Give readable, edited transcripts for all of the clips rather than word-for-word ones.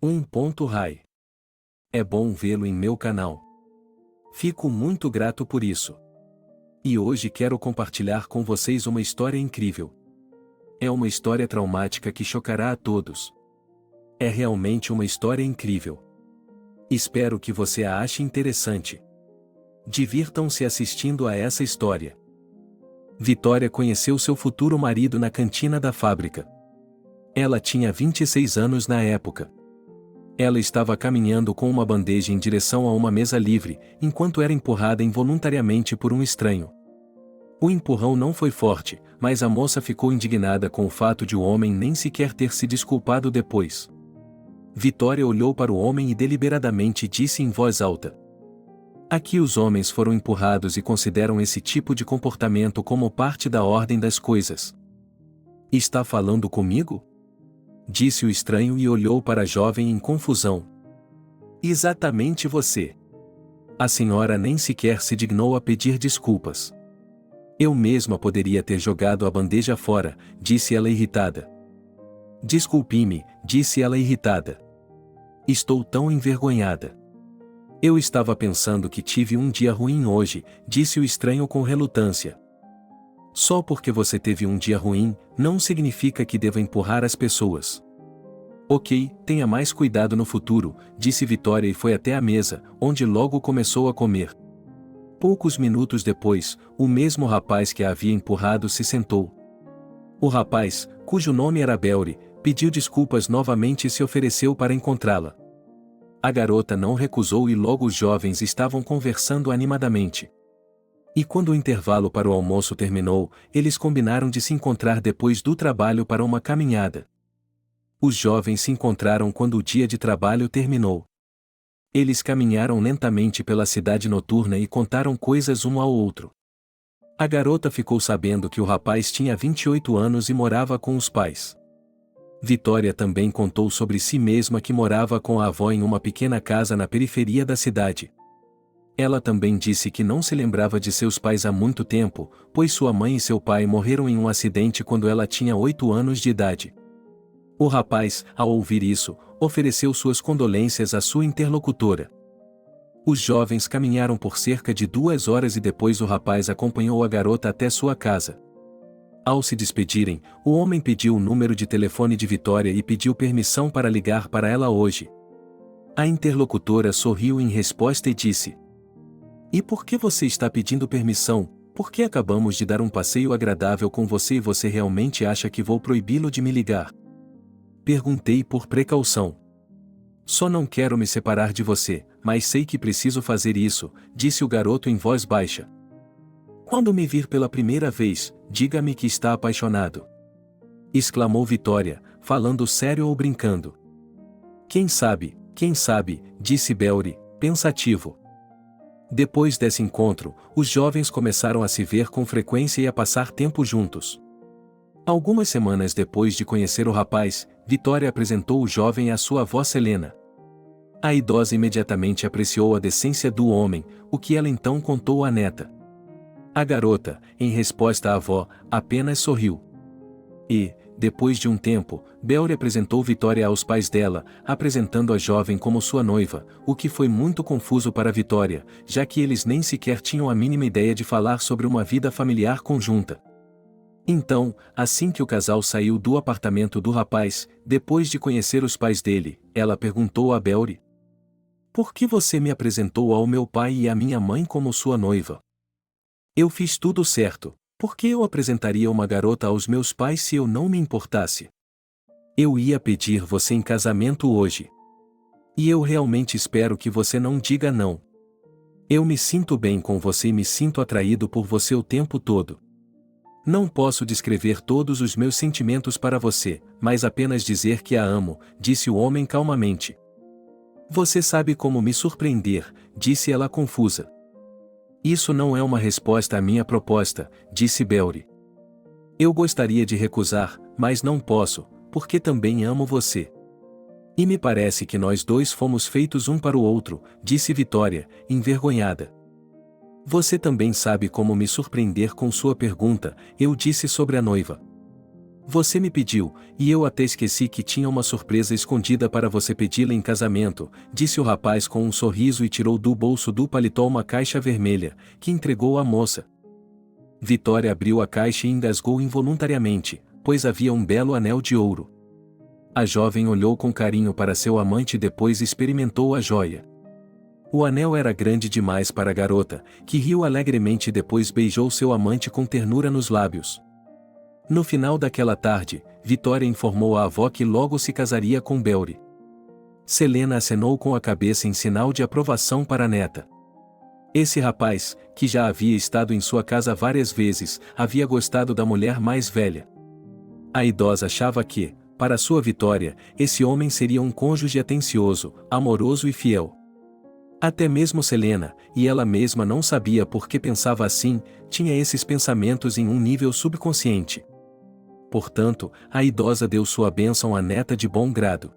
1.Rai. É bom vê-lo em meu canal. Fico muito grato por isso. E hoje quero compartilhar com vocês uma história incrível. É uma história traumática que chocará a todos. É realmente uma história incrível. Espero que você a ache interessante. Divirtam-se assistindo a essa história. Vitória conheceu seu futuro marido na cantina da fábrica. Ela tinha 26 anos na época. Ela estava caminhando com uma bandeja em direção a uma mesa livre, enquanto era empurrada involuntariamente por um estranho. O empurrão não foi forte, mas a moça ficou indignada com o fato de o homem nem sequer ter se desculpado depois. Vitória olhou para o homem e deliberadamente disse em voz alta: "Aqui os homens foram empurrados e consideram esse tipo de comportamento como parte da ordem das coisas." "Está falando comigo?" disse o estranho e olhou para a jovem em confusão. "Exatamente você." A senhora nem sequer se dignou a pedir desculpas. "Eu mesma poderia ter jogado a bandeja fora", disse ela irritada. "Desculpe-me", disse ela irritada. "Estou tão envergonhada." "Eu estava pensando que tive um dia ruim hoje", disse o estranho com relutância. "Só porque você teve um dia ruim, não significa que deva empurrar as pessoas." "Ok, tenha mais cuidado no futuro", disse Vitória e foi até a mesa, onde logo começou a comer. Poucos minutos depois, o mesmo rapaz que a havia empurrado se sentou. O rapaz, cujo nome era Belry, pediu desculpas novamente e se ofereceu para encontrá-la. A garota não recusou e logo os jovens estavam conversando animadamente. E quando o intervalo para o almoço terminou, eles combinaram de se encontrar depois do trabalho para uma caminhada. Os jovens se encontraram quando o dia de trabalho terminou. Eles caminharam lentamente pela cidade noturna e contaram coisas um ao outro. A garota ficou sabendo que o rapaz tinha 28 anos e morava com os pais. Vitória também contou sobre si mesma que morava com a avó em uma pequena casa na periferia da cidade. Ela também disse que não se lembrava de seus pais há muito tempo, pois sua mãe e seu pai morreram em um acidente quando ela tinha 8 anos de idade. O rapaz, ao ouvir isso, ofereceu suas condolências à sua interlocutora. Os jovens caminharam por cerca de 2 horas e depois o rapaz acompanhou a garota até sua casa. Ao se despedirem, o homem pediu o número de telefone de Vitória e pediu permissão para ligar para ela hoje. A interlocutora sorriu em resposta e disse: "E por que você está pedindo permissão? Porque acabamos de dar um passeio agradável com você e você realmente acha que vou proibi-lo de me ligar?" Perguntei por precaução. "Só não quero me separar de você, mas sei que preciso fazer isso", disse o garoto em voz baixa. "Quando me vir pela primeira vez, diga-me que está apaixonado", exclamou Vitória, falando sério ou brincando. Quem sabe", disse Belry, pensativo. Depois desse encontro, os jovens começaram a se ver com frequência e a passar tempo juntos. Algumas semanas depois de conhecer o rapaz, Vitória apresentou o jovem à sua avó Selena. A idosa imediatamente apreciou a decência do homem, o que ela então contou à neta. A garota, em resposta à avó, apenas sorriu. E, depois de um tempo, Belry apresentou Vitória aos pais dela, apresentando a jovem como sua noiva, o que foi muito confuso para Vitória, já que eles nem sequer tinham a mínima ideia de falar sobre uma vida familiar conjunta. Então, assim que o casal saiu do apartamento do rapaz, depois de conhecer os pais dele, ela perguntou a Belry: "Por que você me apresentou ao meu pai e à minha mãe como sua noiva?" "Eu fiz tudo certo. Por que eu apresentaria uma garota aos meus pais se eu não me importasse? Eu ia pedir você em casamento hoje. E eu realmente espero que você não diga não. Eu me sinto bem com você e me sinto atraído por você o tempo todo. Não posso descrever todos os meus sentimentos para você, mas apenas dizer que a amo", disse o homem calmamente. "Você sabe como me surpreender", disse ela confusa. "Isso não é uma resposta à minha proposta", disse Belry. "Eu gostaria de recusar, mas não posso, porque também amo você. E me parece que nós dois fomos feitos um para o outro", disse Vitória, envergonhada. "Você também sabe como me surpreender com sua pergunta", eu disse sobre a noiva. Você me pediu, e eu até esqueci que tinha uma surpresa escondida para você pedi-la em casamento, disse o rapaz com um sorriso e tirou do bolso do paletó uma caixa vermelha, que entregou à moça. Vitória abriu a caixa e engasgou involuntariamente, pois havia um belo anel de ouro. A jovem olhou com carinho para seu amante e depois experimentou a joia. O anel era grande demais para a garota, que riu alegremente e depois beijou seu amante com ternura nos lábios. No final daquela tarde, Vitória informou à avó que logo se casaria com Belry. Selena acenou com a cabeça em sinal de aprovação para a neta. Esse rapaz, que já havia estado em sua casa várias vezes, havia gostado da mulher mais velha. A idosa achava que, para sua Vitória, esse homem seria um cônjuge atencioso, amoroso e fiel. Até mesmo Selena, e ela mesma não sabia por que pensava assim, tinha esses pensamentos em um nível subconsciente. Portanto, a idosa deu sua bênção à neta de bom grado.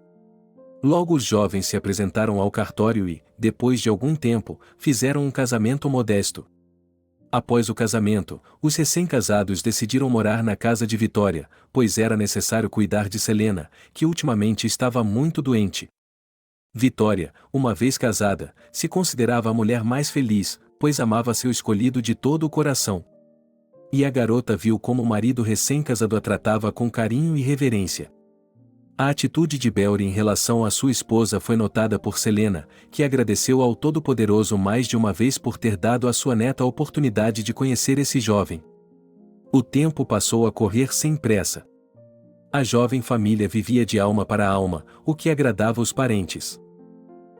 Logo os jovens se apresentaram ao cartório e, depois de algum tempo, fizeram um casamento modesto. Após o casamento, os recém-casados decidiram morar na casa de Vitória, pois era necessário cuidar de Selena, que ultimamente estava muito doente. Vitória, uma vez casada, se considerava a mulher mais feliz, pois amava seu escolhido de todo o coração. E a garota viu como o marido recém-casado a tratava com carinho e reverência. A atitude de Belry em relação à sua esposa foi notada por Selena, que agradeceu ao Todo-Poderoso mais de uma vez por ter dado à sua neta a oportunidade de conhecer esse jovem. O tempo passou a correr sem pressa. A jovem família vivia de alma para alma, o que agradava os parentes.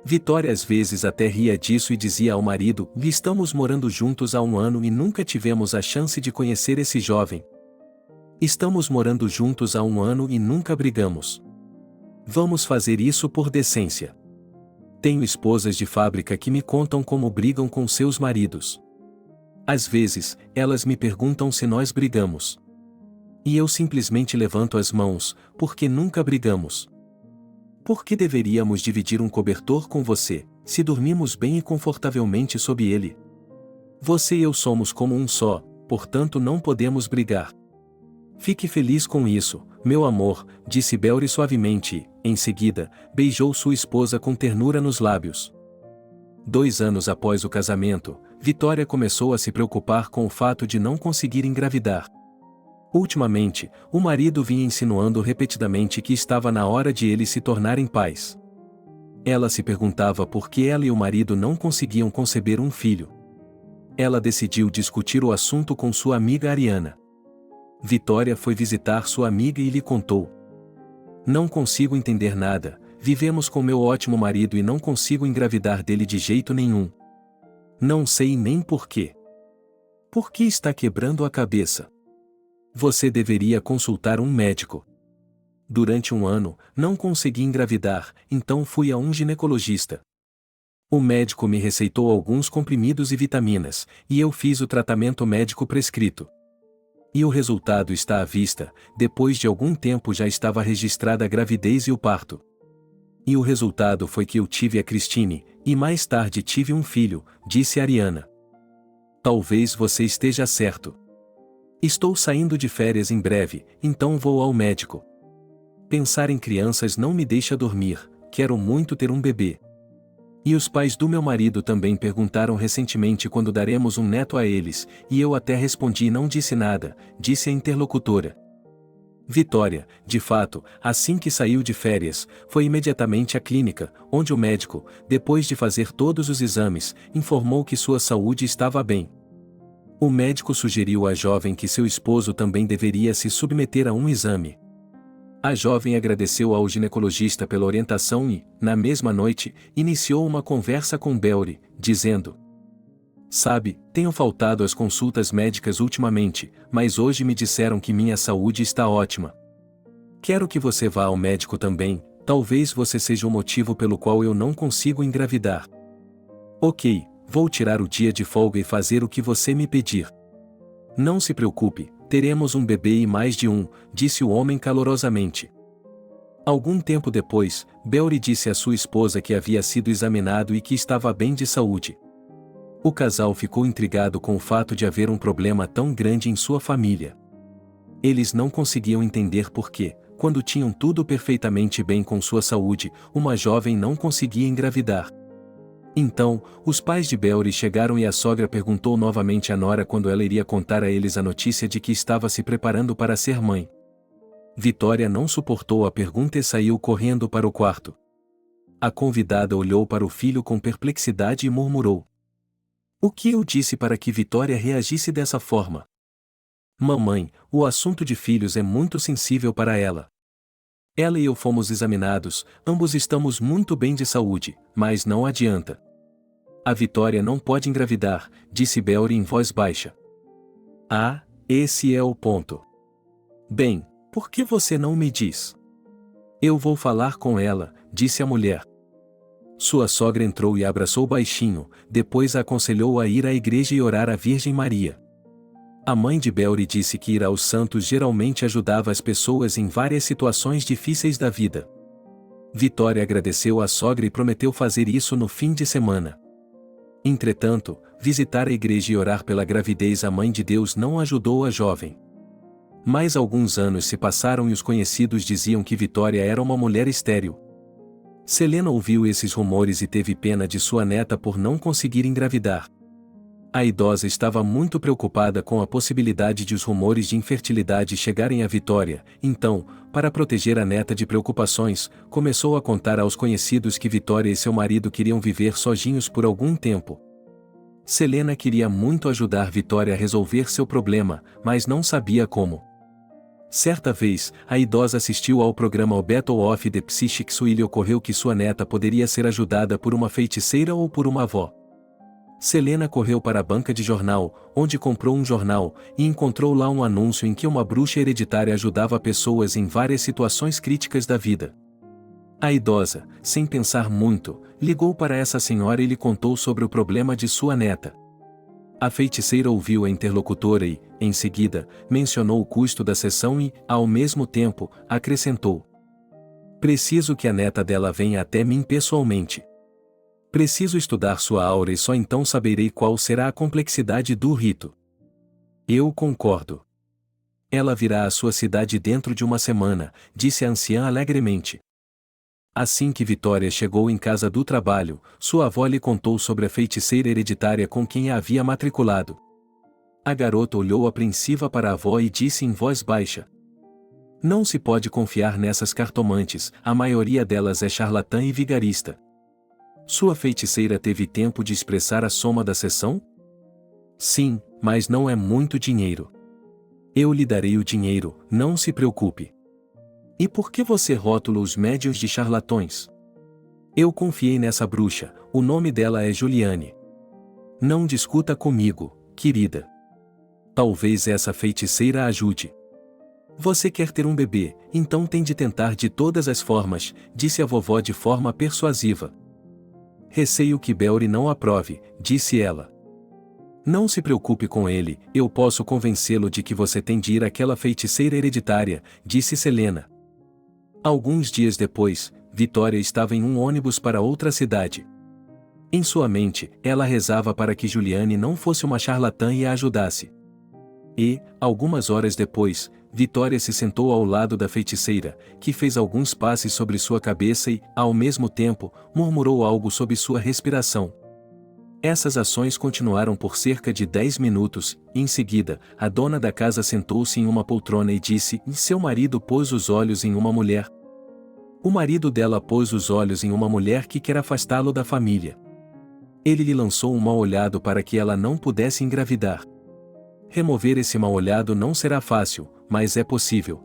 Vitória às vezes até ria disso e dizia ao marido: estamos morando juntos há 1 ano e nunca tivemos a chance de conhecer esse jovem. Estamos morando juntos há 1 ano e nunca brigamos. Vamos fazer isso por decência. Tenho esposas de fábrica que me contam como brigam com seus maridos. Às vezes, elas me perguntam se nós brigamos. E eu simplesmente levanto as mãos, porque nunca brigamos. Por que deveríamos dividir um cobertor com você, se dormimos bem e confortavelmente sob ele? Você e eu somos como um só, portanto não podemos brigar. Fique feliz com isso, meu amor, disse Belry suavemente e, em seguida, beijou sua esposa com ternura nos lábios. 2 anos após o casamento, Vitória começou a se preocupar com o fato de não conseguir engravidar. Ultimamente, o marido vinha insinuando repetidamente que estava na hora de eles se tornarem pais. Ela se perguntava por que ela e o marido não conseguiam conceber um filho. Ela decidiu discutir o assunto com sua amiga Ariana. Vitória foi visitar sua amiga e lhe contou: não consigo entender nada, vivemos com meu ótimo marido e não consigo engravidar dele de jeito nenhum. Não sei nem por quê. Por que está quebrando a cabeça? Você deveria consultar um médico. Durante 1 ano, não consegui engravidar, então fui a um ginecologista. O médico me receitou alguns comprimidos e vitaminas, e eu fiz o tratamento médico prescrito. E o resultado está à vista, depois de algum tempo já estava registrada a gravidez e o parto. E o resultado foi que eu tive a Christine, e mais tarde tive um filho, disse Ariana. Talvez você esteja certo. Estou saindo de férias em breve, então vou ao médico. Pensar em crianças não me deixa dormir, quero muito ter um bebê. E os pais do meu marido também perguntaram recentemente quando daremos um neto a eles, e eu até respondi e não disse nada, disse a interlocutora. Vitória, de fato, assim que saiu de férias, foi imediatamente à clínica, onde o médico, depois de fazer todos os exames, informou que sua saúde estava bem. O médico sugeriu à jovem que seu esposo também deveria se submeter a um exame. A jovem agradeceu ao ginecologista pela orientação e, na mesma noite, iniciou uma conversa com Belry, dizendo: sabe, tenho faltado às consultas médicas ultimamente, mas hoje me disseram que minha saúde está ótima. Quero que você vá ao médico também, talvez você seja o motivo pelo qual eu não consigo engravidar. Ok, vou tirar o dia de folga e fazer o que você me pedir. Não se preocupe, teremos um bebê e mais de um, disse o homem calorosamente. Algum tempo depois, Belry disse à sua esposa que havia sido examinado e que estava bem de saúde. O casal ficou intrigado com o fato de haver um problema tão grande em sua família. Eles não conseguiam entender por que, quando tinham tudo perfeitamente bem com sua saúde, uma jovem não conseguia engravidar. Então, os pais de Beori chegaram e a sogra perguntou novamente à nora quando ela iria contar a eles a notícia de que estava se preparando para ser mãe. Vitória não suportou a pergunta e saiu correndo para o quarto. A convidada olhou para o filho com perplexidade e murmurou: "O que eu disse para que Vitória reagisse dessa forma? Mamãe, o assunto de filhos é muito sensível para ela. Ela e eu fomos examinados, ambos estamos muito bem de saúde, mas não adianta. A Vitória não pode engravidar", disse Beori em voz baixa. "Ah, esse é o ponto. Bem, por que você não me diz?" "Eu vou falar com ela", disse a mulher. Sua sogra entrou e abraçou baixinho, depois a aconselhou a ir à igreja e orar à Virgem Maria. A mãe de Beori disse que ir aos santos geralmente ajudava as pessoas em várias situações difíceis da vida. Vitória agradeceu à sogra e prometeu fazer isso no fim de semana. Entretanto, visitar a igreja e orar pela gravidez à Mãe de Deus não ajudou a jovem. Mais alguns anos se passaram e os conhecidos diziam que Vitória era uma mulher estéril. Selena ouviu esses rumores e teve pena de sua neta por não conseguir engravidar. A idosa estava muito preocupada com a possibilidade de os rumores de infertilidade chegarem a Vitória, então, para proteger a neta de preocupações, começou a contar aos conhecidos que Vitória e seu marido queriam viver sozinhos por algum tempo. Selena queria muito ajudar Vitória a resolver seu problema, mas não sabia como. Certa vez, a idosa assistiu ao programa O Battle of the Psychics e lhe ocorreu que sua neta poderia ser ajudada por uma feiticeira ou por uma avó. Selena correu para a banca de jornal, onde comprou um jornal, e encontrou lá um anúncio em que uma bruxa hereditária ajudava pessoas em várias situações críticas da vida. A idosa, sem pensar muito, ligou para essa senhora e lhe contou sobre o problema de sua neta. A feiticeira ouviu a interlocutora e, em seguida, mencionou o custo da sessão e, ao mesmo tempo, acrescentou: "Preciso que a neta dela venha até mim pessoalmente. Preciso estudar sua aura e só então saberei qual será a complexidade do rito." "Eu concordo. Ela virá à sua cidade dentro de uma semana", disse a anciã alegremente. Assim que Vitória chegou em casa do trabalho, sua avó lhe contou sobre a feiticeira hereditária com quem a havia matriculado. A garota olhou apreensiva para a avó e disse em voz baixa: "Não se pode confiar nessas cartomantes, a maioria delas é charlatã e vigarista." "Sua feiticeira teve tempo de expressar a soma da sessão?" "Sim, mas não é muito dinheiro." "Eu lhe darei o dinheiro, não se preocupe." "E por que você rótula os médiuns de charlatões?" "Eu confiei nessa bruxa, o nome dela é Juliane." "Não discuta comigo, querida. Talvez essa feiticeira ajude." "Você quer ter um bebê, então tem de tentar de todas as formas", disse a vovó de forma persuasiva. "Receio que Beori não aprove", disse ela. "Não se preocupe com ele, eu posso convencê-lo de que você tem de ir àquela feiticeira hereditária", disse Selena. Alguns dias depois, Vitória estava em um ônibus para outra cidade. Em sua mente, ela rezava para que Juliane não fosse uma charlatã e a ajudasse. E, algumas horas depois, Vitória se sentou ao lado da feiticeira, que fez alguns passes sobre sua cabeça e, ao mesmo tempo, murmurou algo sob sua respiração. Essas ações continuaram por cerca de 10 minutos, e em seguida, a dona da casa sentou-se em uma poltrona e disse: "Seu marido pôs os olhos em uma mulher." "O marido dela pôs os olhos em uma mulher que quer afastá-lo da família. Ele lhe lançou um mal-olhado para que ela não pudesse engravidar. Remover esse mal-olhado não será fácil, mas é possível.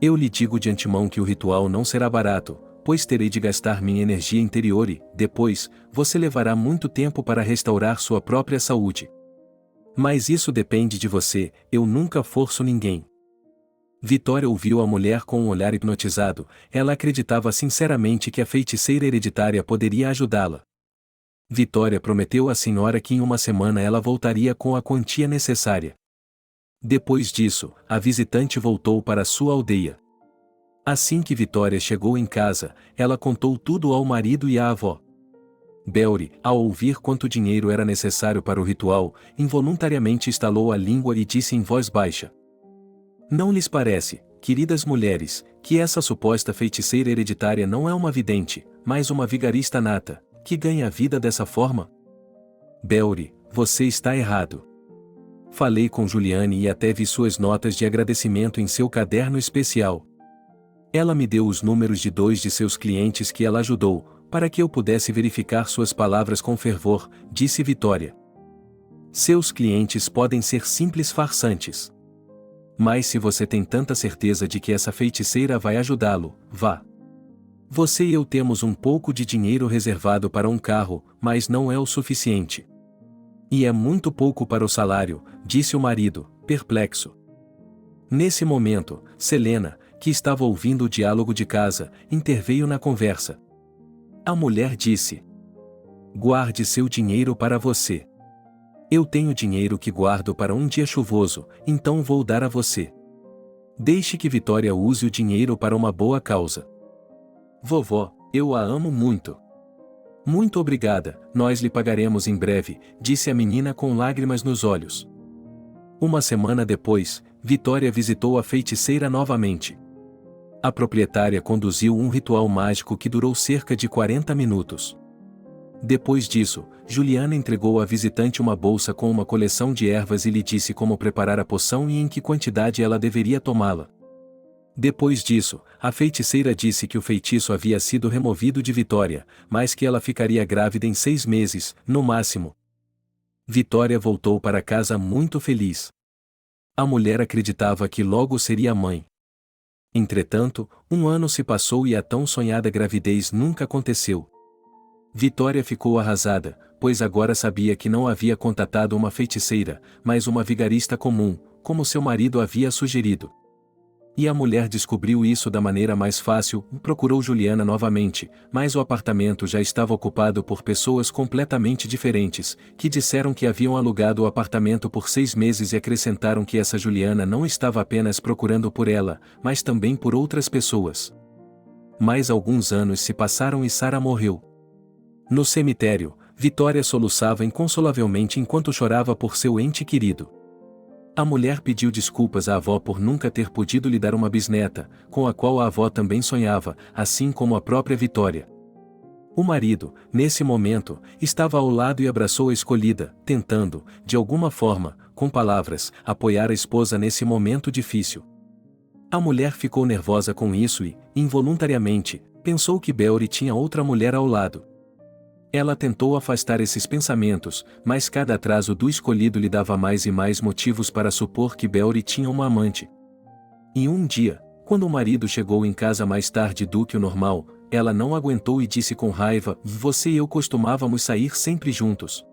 Eu lhe digo de antemão que o ritual não será barato, pois terei de gastar minha energia interior e, depois, você levará muito tempo para restaurar sua própria saúde. Mas isso depende de você, eu nunca forço ninguém." Vitória ouviu a mulher com um olhar hipnotizado, ela acreditava sinceramente que a feiticeira hereditária poderia ajudá-la. Vitória prometeu à senhora que em uma semana ela voltaria com a quantia necessária. Depois disso, a visitante voltou para sua aldeia. Assim que Vitória chegou em casa, ela contou tudo ao marido e à avó. Beori, ao ouvir quanto dinheiro era necessário para o ritual, involuntariamente estalou a língua e disse em voz baixa: Não lhes parece, queridas mulheres, que essa suposta feiticeira hereditária não é uma vidente, mas uma vigarista nata, que ganha a vida dessa forma? Belry, você está errado. Falei com Juliane e até vi suas notas de agradecimento em seu caderno especial. Ela me deu os números de 2 de seus clientes que ela ajudou, para que eu pudesse verificar suas palavras com fervor, disse Vitória. Seus clientes podem ser simples farsantes. Mas se você tem tanta certeza de que essa feiticeira vai ajudá-lo, vá. Você e eu temos um pouco de dinheiro reservado para um carro, mas não é o suficiente. E é muito pouco para o salário, disse o marido, perplexo. Nesse momento, Selena, que estava ouvindo o diálogo de casa, interveio na conversa. A mulher disse: guarde seu dinheiro para você. Eu tenho dinheiro que guardo para um dia chuvoso, então vou dar a você. Deixe que Vitória use o dinheiro para uma boa causa. Vovó, eu a amo muito. Muito obrigada, nós lhe pagaremos em breve, disse a menina com lágrimas nos olhos. Uma semana depois, Vitória visitou a feiticeira novamente. A proprietária conduziu um ritual mágico que durou cerca de 40 minutos. Depois disso, Juliana entregou à visitante uma bolsa com uma coleção de ervas e lhe disse como preparar a poção e em que quantidade ela deveria tomá-la. Depois disso, a feiticeira disse que o feitiço havia sido removido de Vitória, mas que ela ficaria grávida em 6 meses, no máximo. Vitória voltou para casa muito feliz. A mulher acreditava que logo seria mãe. Entretanto, 1 ano se passou e a tão sonhada gravidez nunca aconteceu. Vitória ficou arrasada, pois agora sabia que não havia contatado uma feiticeira, mas uma vigarista comum, como seu marido havia sugerido. E a mulher descobriu isso da maneira mais fácil, procurou Juliana novamente, mas o apartamento já estava ocupado por pessoas completamente diferentes, que disseram que haviam alugado o apartamento por 6 meses e acrescentaram que essa Juliana não estava apenas procurando por ela, mas também por outras pessoas. Mais alguns anos se passaram e Sara morreu. No cemitério, Vitória soluçava inconsolavelmente enquanto chorava por seu ente querido. A mulher pediu desculpas à avó por nunca ter podido lhe dar uma bisneta, com a qual a avó também sonhava, assim como a própria Vitória. O marido, nesse momento, estava ao lado e abraçou a escolhida, tentando, de alguma forma, com palavras, apoiar a esposa nesse momento difícil. A mulher ficou nervosa com isso e, involuntariamente, pensou que Belry tinha outra mulher ao lado. Ela tentou afastar esses pensamentos, mas cada atraso do escolhido lhe dava mais e mais motivos para supor que Belry tinha uma amante. E um dia, quando o marido chegou em casa mais tarde do que o normal, ela não aguentou e disse com raiva: você e eu costumávamos sair sempre juntos.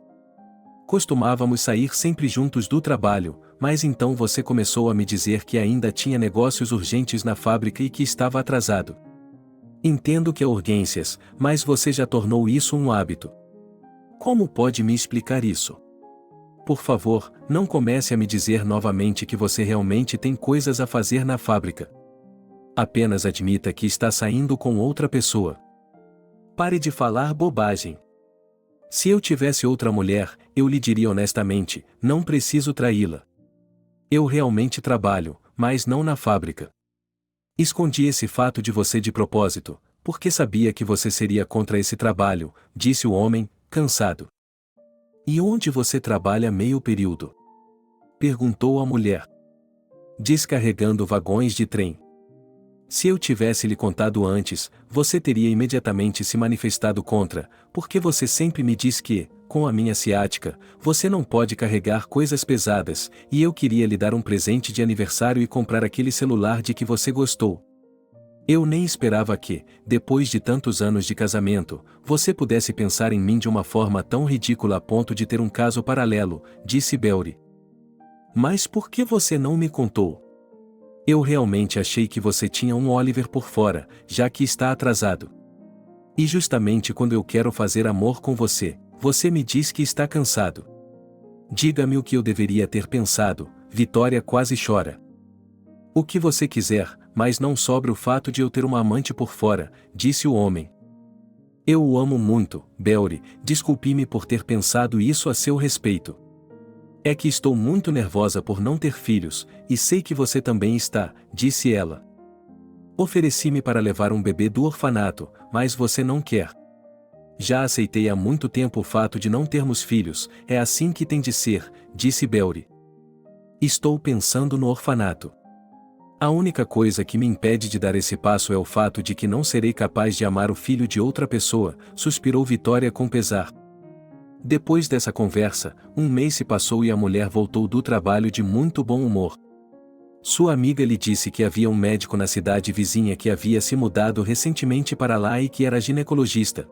Costumávamos sair sempre juntos do trabalho, mas então você começou a me dizer que ainda tinha negócios urgentes na fábrica e que estava atrasado. Entendo que há urgências, mas você já tornou isso um hábito. Como pode me explicar isso? Por favor, não comece a me dizer novamente que você realmente tem coisas a fazer na fábrica. Apenas admita que está saindo com outra pessoa. Pare de falar bobagem. Se eu tivesse outra mulher, eu lhe diria honestamente: não preciso traí-la. Eu realmente trabalho, mas não na fábrica. Escondi esse fato de você de propósito, porque sabia que você seria contra esse trabalho, disse o homem, cansado. E onde você trabalha meio período? Perguntou a mulher. Descarregando vagões de trem. Se eu tivesse lhe contado antes, você teria imediatamente se manifestado contra, porque você sempre me diz que, com a minha ciática, você não pode carregar coisas pesadas, e eu queria lhe dar um presente de aniversário e comprar aquele celular de que você gostou. Eu nem esperava que, depois de tantos anos de casamento, você pudesse pensar em mim de uma forma tão ridícula a ponto de ter um caso paralelo, disse Belry. Mas por que você não me contou? Eu realmente achei que você tinha um Oliver por fora, já que está atrasado. E justamente quando eu quero fazer amor com você, você me diz que está cansado. Diga-me o que eu deveria ter pensado, Vitória quase chora. O que você quiser, mas não sobre o fato de eu ter uma amante por fora, disse o homem. Eu o amo muito, Belry, desculpe-me por ter pensado isso a seu respeito. É que estou muito nervosa por não ter filhos, e sei que você também está, disse ela. Ofereci-me para levar um bebê do orfanato, mas você não quer. Já aceitei há muito tempo o fato de não termos filhos, é assim que tem de ser, disse Belry. Estou pensando no orfanato. A única coisa que me impede de dar esse passo é o fato de que não serei capaz de amar o filho de outra pessoa, suspirou Vitória com pesar. Depois dessa conversa, um mês se passou e a mulher voltou do trabalho de muito bom humor. Sua amiga lhe disse que havia um médico na cidade vizinha que havia se mudado recentemente para lá e que era ginecologista.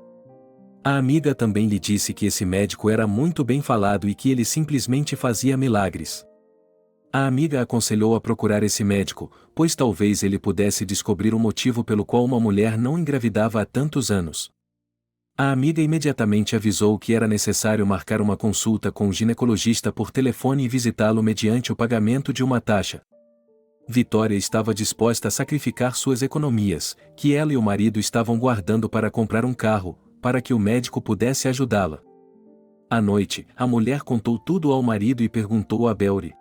A amiga também lhe disse que esse médico era muito bem falado e que ele simplesmente fazia milagres. A amiga aconselhou a procurar esse médico, pois talvez ele pudesse descobrir o motivo pelo qual uma mulher não engravidava há tantos anos. A amiga imediatamente avisou que era necessário marcar uma consulta com o ginecologista por telefone e visitá-lo mediante o pagamento de uma taxa. Vitória estava disposta a sacrificar suas economias, que ela e o marido estavam guardando para comprar um carro, para que o médico pudesse ajudá-la. À noite, a mulher contou tudo ao marido e perguntou a Belry: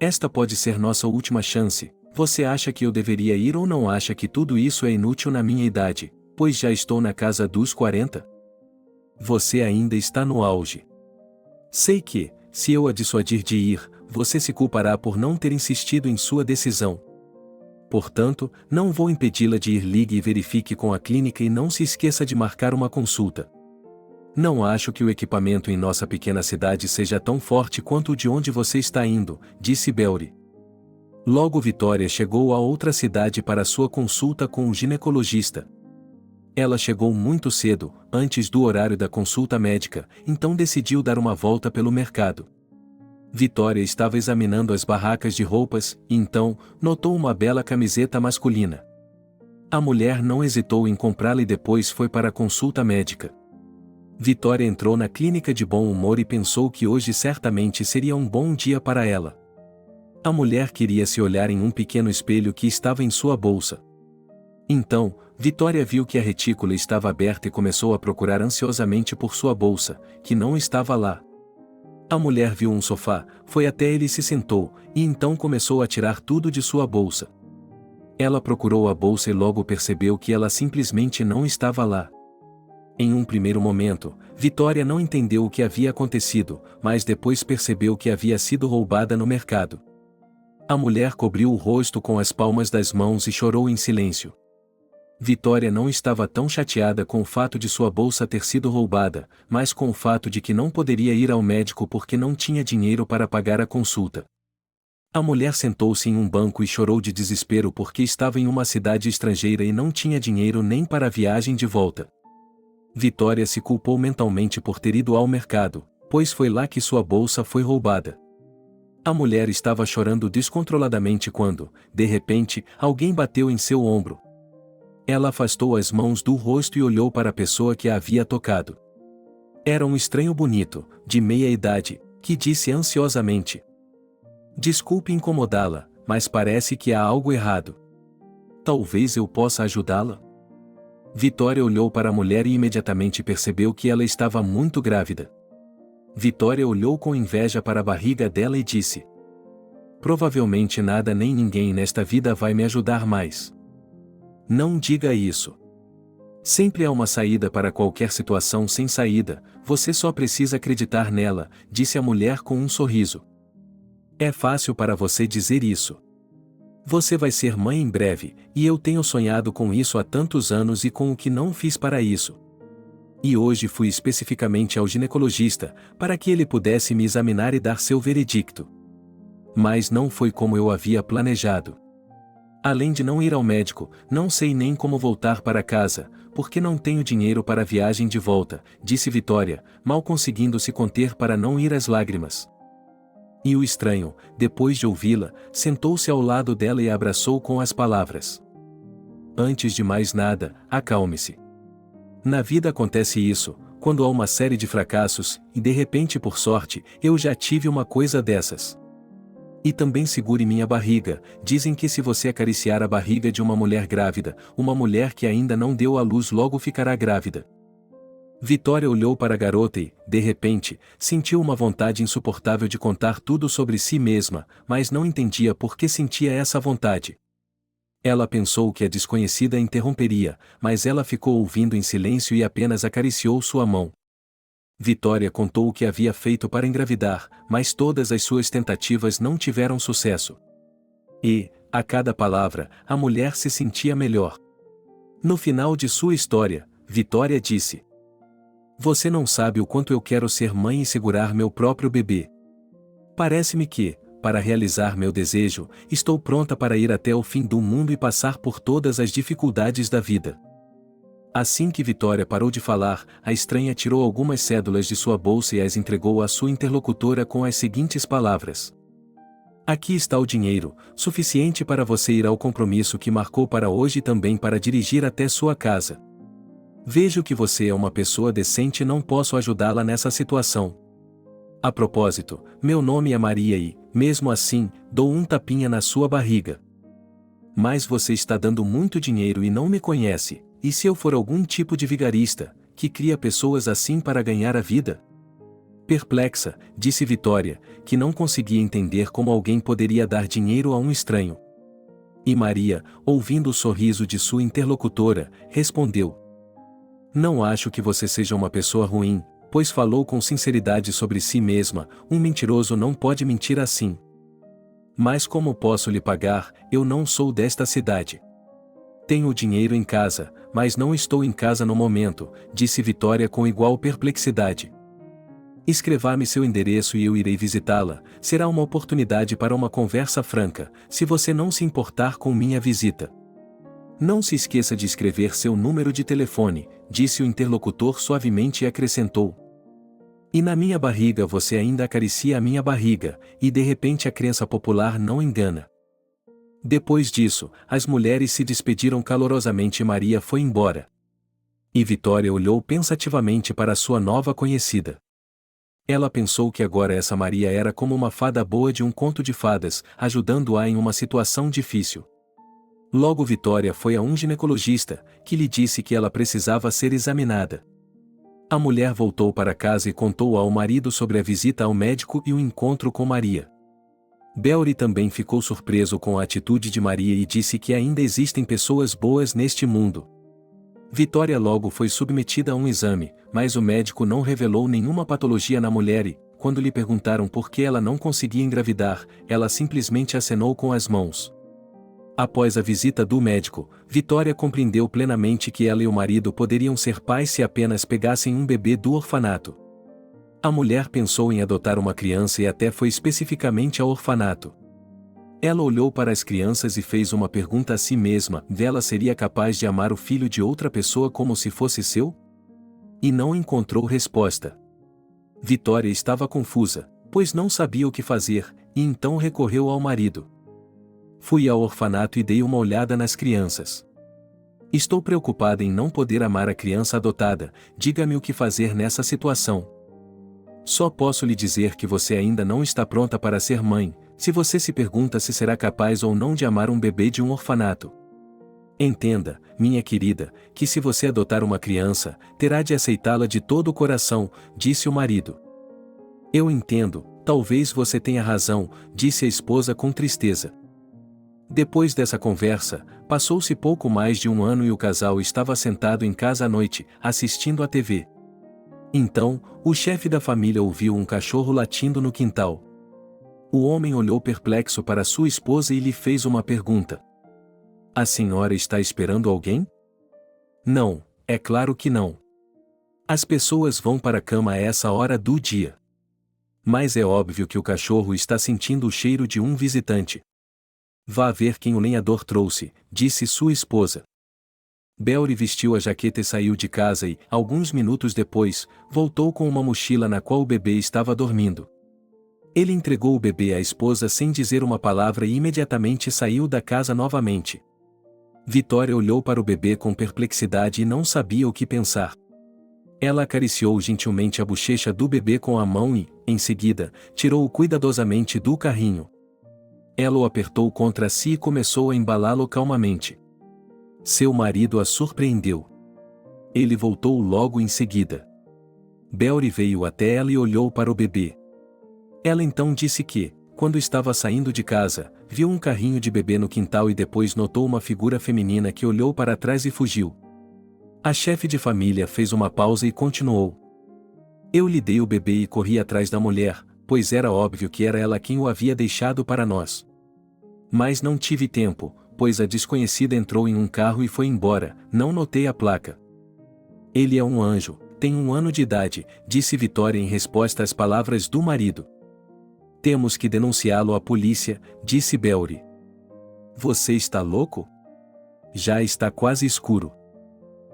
esta pode ser nossa última chance, você acha que eu deveria ir ou não acha que tudo isso é inútil na minha idade, pois já estou na casa dos 40? Você ainda está no auge. Sei que, se eu a dissuadir de ir, você se culpará por não ter insistido em sua decisão. Portanto, não vou impedi-la de ir. Ligue e verifique com a clínica e não se esqueça de marcar uma consulta. Não acho que o equipamento em nossa pequena cidade seja tão forte quanto o de onde você está indo, disse Belry. Logo Vitória chegou a outra cidade para sua consulta com o ginecologista. Ela chegou muito cedo, antes do horário da consulta médica, então decidiu dar uma volta pelo mercado. Vitória estava examinando as barracas de roupas, e então, notou uma bela camiseta masculina. A mulher não hesitou em comprá-la e depois foi para a consulta médica. Vitória entrou na clínica de bom humor e pensou que hoje certamente seria um bom dia para ela. A mulher queria se olhar em um pequeno espelho que estava em sua bolsa. Então, Vitória viu que a retícula estava aberta e começou a procurar ansiosamente por sua bolsa, que não estava lá. A mulher viu um sofá, foi até ele e se sentou, e então começou a tirar tudo de sua bolsa. Ela procurou a bolsa e logo percebeu que ela simplesmente não estava lá. Em um primeiro momento, Vitória não entendeu o que havia acontecido, mas depois percebeu que havia sido roubada no mercado. A mulher cobriu o rosto com as palmas das mãos e chorou em silêncio. Vitória não estava tão chateada com o fato de sua bolsa ter sido roubada, mas com o fato de que não poderia ir ao médico porque não tinha dinheiro para pagar a consulta. A mulher sentou-se em um banco e chorou de desespero porque estava em uma cidade estrangeira e não tinha dinheiro nem para a viagem de volta. Vitória se culpou mentalmente por ter ido ao mercado, pois foi lá que sua bolsa foi roubada. A mulher estava chorando descontroladamente quando, de repente, alguém bateu em seu ombro. Ela afastou as mãos do rosto e olhou para a pessoa que a havia tocado. Era um estranho bonito, de meia idade, que disse ansiosamente: desculpe incomodá-la, mas parece que há algo errado. Talvez eu possa ajudá-la? Vitória olhou para a mulher e imediatamente percebeu que ela estava muito grávida. Vitória olhou com inveja para a barriga dela e disse: provavelmente nada nem ninguém nesta vida vai me ajudar mais. Não diga isso. Sempre há uma saída para qualquer situação sem saída, você só precisa acreditar nela, disse a mulher com um sorriso. É fácil para você dizer isso. Você vai ser mãe em breve, e eu tenho sonhado com isso há tantos anos e com o que não fiz para isso. E hoje fui especificamente ao ginecologista, para que ele pudesse me examinar e dar seu veredicto. Mas não foi como eu havia planejado. Além de não ir ao médico, não sei nem como voltar para casa, porque não tenho dinheiro para a viagem de volta, disse Vitória, mal conseguindo se conter para não ir às lágrimas. E o estranho, depois de ouvi-la, sentou-se ao lado dela e a abraçou com as palavras: antes de mais nada, acalme-se. Na vida acontece isso, quando há uma série de fracassos, e de repente por sorte, eu já tive uma coisa dessas. E também segure minha barriga, dizem que se você acariciar a barriga de uma mulher grávida, uma mulher que ainda não deu à luz logo ficará grávida. Vitória olhou para a garota e, de repente, sentiu uma vontade insuportável de contar tudo sobre si mesma, mas não entendia por que sentia essa vontade. Ela pensou que a desconhecida interromperia, mas ela ficou ouvindo em silêncio e apenas acariciou sua mão. Vitória contou o que havia feito para engravidar, mas todas as suas tentativas não tiveram sucesso. E, a cada palavra, a mulher se sentia melhor. No final de sua história, Vitória disse: "Você não sabe o quanto eu quero ser mãe e segurar meu próprio bebê. Parece-me que, para realizar meu desejo, estou pronta para ir até o fim do mundo e passar por todas as dificuldades da vida." Assim que Vitória parou de falar, a estranha tirou algumas cédulas de sua bolsa e as entregou à sua interlocutora com as seguintes palavras: "Aqui está o dinheiro, suficiente para você ir ao compromisso que marcou para hoje e também para dirigir até sua casa. Vejo que você é uma pessoa decente e não posso ajudá-la nessa situação. A propósito, meu nome é Maria e, mesmo assim, dou um tapinha na sua barriga. Mas você está dando muito dinheiro e não me conhece, e se eu for algum tipo de vigarista, que cria pessoas assim para ganhar a vida?" Perplexa, disse Vitória, que não conseguia entender como alguém poderia dar dinheiro a um estranho. E Maria, ouvindo o sorriso de sua interlocutora, respondeu: "Não acho que você seja uma pessoa ruim, pois falou com sinceridade sobre si mesma, um mentiroso não pode mentir assim. Mas como posso lhe pagar, eu não sou desta cidade. Tenho o dinheiro em casa, mas não estou em casa no momento", disse Vitória com igual perplexidade. "Escreva-me seu endereço e eu irei visitá-la, será uma oportunidade para uma conversa franca, se você não se importar com minha visita. Não se esqueça de escrever seu número de telefone", disse o interlocutor suavemente e acrescentou: "E na minha barriga você ainda acaricia a minha barriga, e de repente a crença popular não engana." Depois disso, as mulheres se despediram calorosamente e Maria foi embora. E Vitória olhou pensativamente para sua nova conhecida. Ela pensou que agora essa Maria era como uma fada boa de um conto de fadas, ajudando-a em uma situação difícil. Logo Vitória foi a um ginecologista, que lhe disse que ela precisava ser examinada. A mulher voltou para casa e contou ao marido sobre a visita ao médico e o encontro com Maria. Belry também ficou surpreso com a atitude de Maria e disse que ainda existem pessoas boas neste mundo. Vitória logo foi submetida a um exame, mas o médico não revelou nenhuma patologia na mulher e, quando lhe perguntaram por que ela não conseguia engravidar, ela simplesmente acenou com as mãos. Após a visita do médico, Vitória compreendeu plenamente que ela e o marido poderiam ser pais se apenas pegassem um bebê do orfanato. A mulher pensou em adotar uma criança e até foi especificamente ao orfanato. Ela olhou para as crianças e fez uma pergunta a si mesma: ela seria capaz de amar o filho de outra pessoa como se fosse seu? E não encontrou resposta. Vitória estava confusa, pois não sabia o que fazer, e então recorreu ao marido. "Fui ao orfanato e dei uma olhada nas crianças. Estou preocupada em não poder amar a criança adotada, diga-me o que fazer nessa situação." "Só posso lhe dizer que você ainda não está pronta para ser mãe, se você se pergunta se será capaz ou não de amar um bebê de um orfanato. Entenda, minha querida, que se você adotar uma criança, terá de aceitá-la de todo o coração", disse o marido. "Eu entendo, talvez você tenha razão", disse a esposa com tristeza. Depois dessa conversa, passou-se pouco mais de um ano e o casal estava sentado em casa à noite, assistindo à TV. Então, o chefe da família ouviu um cachorro latindo no quintal. O homem olhou perplexo para sua esposa e lhe fez uma pergunta: "A senhora está esperando alguém?" "Não, é claro que não. As pessoas vão para a cama a essa hora do dia. Mas é óbvio que o cachorro está sentindo o cheiro de um visitante. Vá ver quem o lenhador trouxe", disse sua esposa. Belry vestiu a jaqueta e saiu de casa e, alguns minutos depois, voltou com uma mochila na qual o bebê estava dormindo. Ele entregou o bebê à esposa sem dizer uma palavra e imediatamente saiu da casa novamente. Vitória olhou para o bebê com perplexidade e não sabia o que pensar. Ela acariciou gentilmente a bochecha do bebê com a mão e, em seguida, tirou-o cuidadosamente do carrinho. Ela o apertou contra si e começou a embalá-lo calmamente. Seu marido a surpreendeu. Ele voltou logo em seguida. Belry veio até ela e olhou para o bebê. Ela então disse que, quando estava saindo de casa, viu um carrinho de bebê no quintal e depois notou uma figura feminina que olhou para trás e fugiu. A chefe de família fez uma pausa e continuou. Eu lhe dei o bebê e corri atrás da mulher, pois era óbvio que era ela quem o havia deixado para nós. Mas não tive tempo, pois a desconhecida entrou em um carro e foi embora, não notei a placa. Ele é um anjo, tem 1 ano de idade, disse Vitória em resposta às palavras do marido. Temos que denunciá-lo à polícia, disse Belry. Você está louco? Já está quase escuro.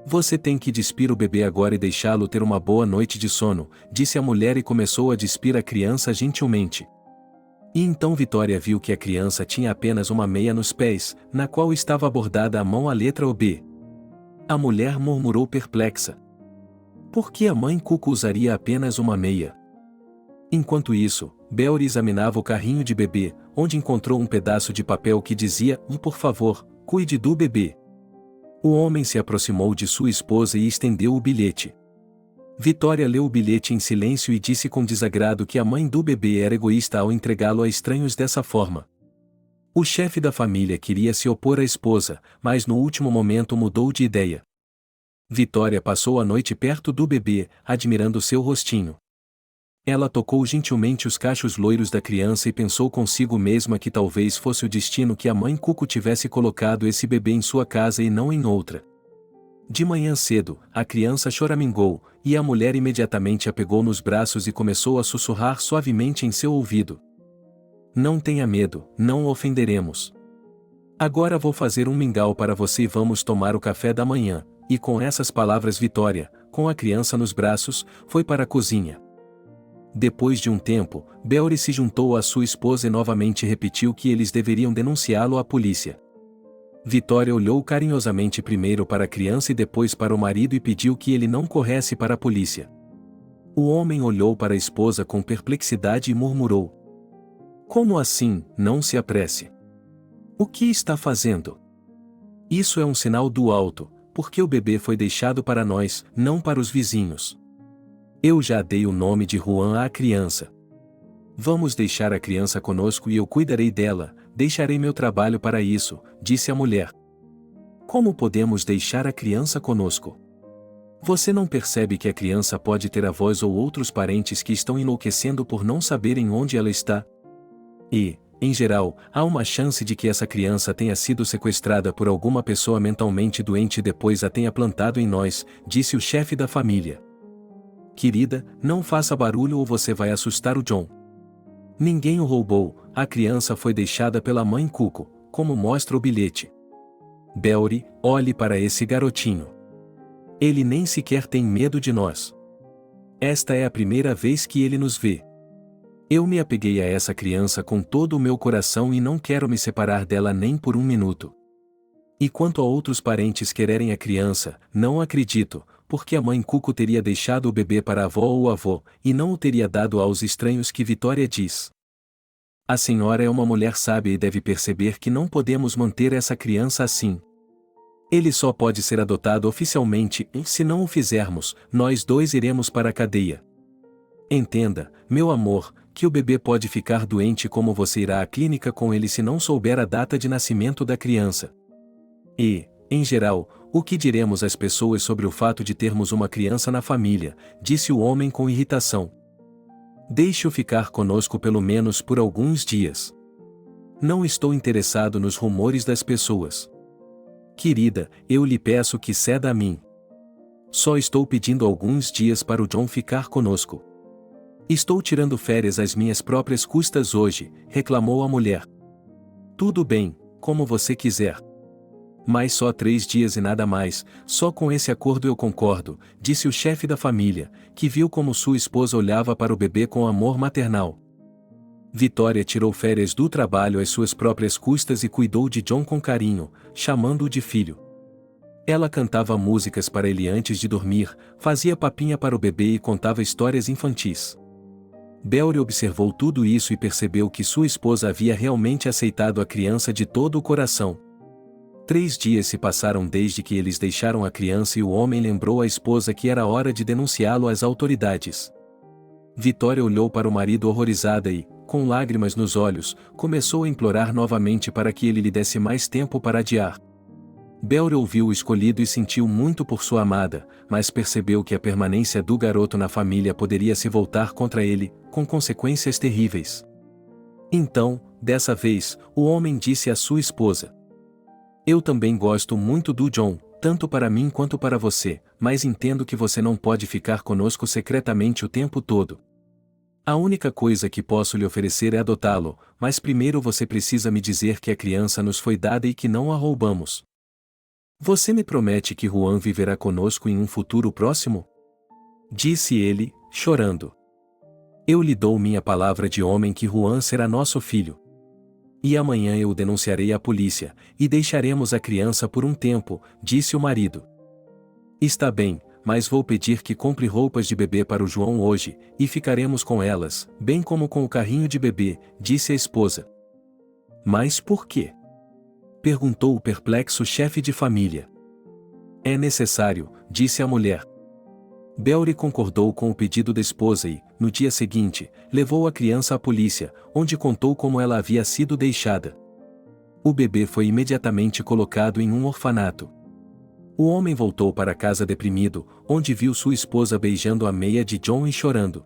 Você tem que despir o bebê agora e deixá-lo ter uma boa noite de sono, disse a mulher e começou a despir a criança gentilmente. E então Vitória viu que a criança tinha apenas uma meia nos pés, na qual estava bordada à mão a letra OB. A mulher murmurou perplexa. Por que a mãe Cuco usaria apenas uma meia? Enquanto isso, Belry examinava o carrinho de bebê, onde encontrou um pedaço de papel que dizia: Por favor, cuide do bebê. O homem se aproximou de sua esposa e estendeu o bilhete. Vitória leu o bilhete em silêncio e disse com desagrado que a mãe do bebê era egoísta ao entregá-lo a estranhos dessa forma. O chefe da família queria se opor à esposa, mas no último momento mudou de ideia. Vitória passou a noite perto do bebê, admirando seu rostinho. Ela tocou gentilmente os cachos loiros da criança e pensou consigo mesma que talvez fosse o destino que a mãe Cuco tivesse colocado esse bebê em sua casa e não em outra. De manhã cedo, a criança choramingou, e a mulher imediatamente a pegou nos braços e começou a sussurrar suavemente em seu ouvido. Não tenha medo, não o ofenderemos. Agora vou fazer um mingau para você e vamos tomar o café da manhã. E com essas palavras Vitória, com a criança nos braços, foi para a cozinha. Depois de um tempo, Belry se juntou à sua esposa e novamente repetiu que eles deveriam denunciá-lo à polícia. Vitória olhou carinhosamente primeiro para a criança e depois para o marido e pediu que ele não corresse para a polícia. O homem olhou para a esposa com perplexidade e murmurou: Como assim, não se apresse? O que está fazendo? Isso é um sinal do alto, porque o bebê foi deixado para nós, não para os vizinhos. Eu já dei o nome de Juan à criança. Vamos deixar a criança conosco e eu cuidarei dela, deixarei meu trabalho para isso, disse a mulher. Como podemos deixar a criança conosco? Você não percebe que a criança pode ter avós ou outros parentes que estão enlouquecendo por não saberem onde ela está? E, em geral, há uma chance de que essa criança tenha sido sequestrada por alguma pessoa mentalmente doente e depois a tenha plantado em nós, disse o chefe da família. Querida, não faça barulho ou você vai assustar o John. Ninguém o roubou, a criança foi deixada pela mãe Cuco, como mostra o bilhete. Belry, olhe para esse garotinho. Ele nem sequer tem medo de nós. Esta é a primeira vez que ele nos vê. Eu me apeguei a essa criança com todo o meu coração e não quero me separar dela nem por um minuto. E quanto a outros parentes quererem a criança, não acredito, porque a mãe Cuco teria deixado o bebê para a avó ou avô, e não o teria dado aos estranhos que Vitória diz. A senhora é uma mulher sábia e deve perceber que não podemos manter essa criança assim. Ele só pode ser adotado oficialmente e, se não o fizermos, nós dois iremos para a cadeia. Entenda, meu amor, que o bebê pode ficar doente como você irá à clínica com ele se não souber a data de nascimento da criança. E, em geral, o que diremos às pessoas sobre o fato de termos uma criança na família, disse o homem com irritação. Deixe-o ficar conosco pelo menos por alguns dias. Não estou interessado nos rumores das pessoas. Querida, eu lhe peço que ceda a mim. Só estou pedindo alguns dias para o John ficar conosco. Estou tirando férias às minhas próprias custas hoje, reclamou a mulher. Tudo bem, como você quiser. Mas só 3 dias e nada mais, só com esse acordo eu concordo, disse o chefe da família, que viu como sua esposa olhava para o bebê com amor maternal. Vitória tirou férias do trabalho às suas próprias custas e cuidou de John com carinho, chamando-o de filho. Ela cantava músicas para ele antes de dormir, fazia papinha para o bebê e contava histórias infantis. Belry observou tudo isso e percebeu que sua esposa havia realmente aceitado a criança de todo o coração. 3 dias se passaram desde que eles deixaram a criança e o homem lembrou à esposa que era hora de denunciá-lo às autoridades. Vitória olhou para o marido horrorizada e, com lágrimas nos olhos, começou a implorar novamente para que ele lhe desse mais tempo para adiar. Belry ouviu o escolhido e sentiu muito por sua amada, mas percebeu que a permanência do garoto na família poderia se voltar contra ele, com consequências terríveis. Então, dessa vez, o homem disse à sua esposa: "Eu também gosto muito do John, tanto para mim quanto para você, mas entendo que você não pode ficar conosco secretamente o tempo todo. A única coisa que posso lhe oferecer é adotá-lo, mas primeiro você precisa me dizer que a criança nos foi dada e que não a roubamos. Você me promete que Juan viverá conosco em um futuro próximo?" Disse ele, chorando. "Eu lhe dou minha palavra de homem que Juan será nosso filho. E amanhã eu o denunciarei à polícia, e deixaremos a criança por um tempo", disse o marido. "Está bem, mas vou pedir que compre roupas de bebê para o João hoje, e ficaremos com elas, bem como com o carrinho de bebê", disse a esposa. "Mas por quê?" perguntou o perplexo chefe de família. "É necessário", disse a mulher. Belry concordou com o pedido da esposa e, no dia seguinte, levou a criança à polícia, onde contou como ela havia sido deixada. O bebê foi imediatamente colocado em um orfanato. O homem voltou para casa deprimido, onde viu sua esposa beijando a meia de John e chorando.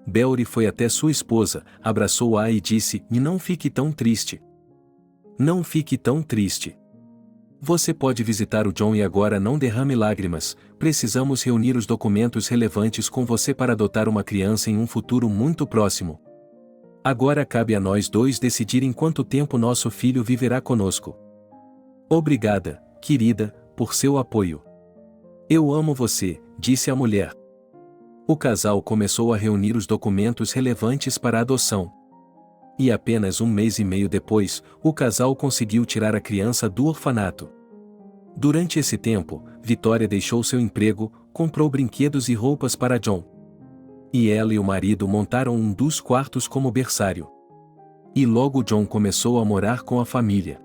Belry foi até sua esposa, abraçou-a e disse: "E não fique tão triste. Não fique tão triste. Você pode visitar o John e agora não derrame lágrimas, precisamos reunir os documentos relevantes com você para adotar uma criança em um futuro muito próximo. Agora cabe a nós dois decidir em quanto tempo nosso filho viverá conosco. Obrigada, querida, por seu apoio. Eu amo você", disse a mulher. O casal começou a reunir os documentos relevantes para a adoção. E apenas 1 mês e meio depois, o casal conseguiu tirar a criança do orfanato. Durante esse tempo, Vitória deixou seu emprego, comprou brinquedos e roupas para John. E ela e o marido montaram um dos quartos como berçário. E logo John começou a morar com a família.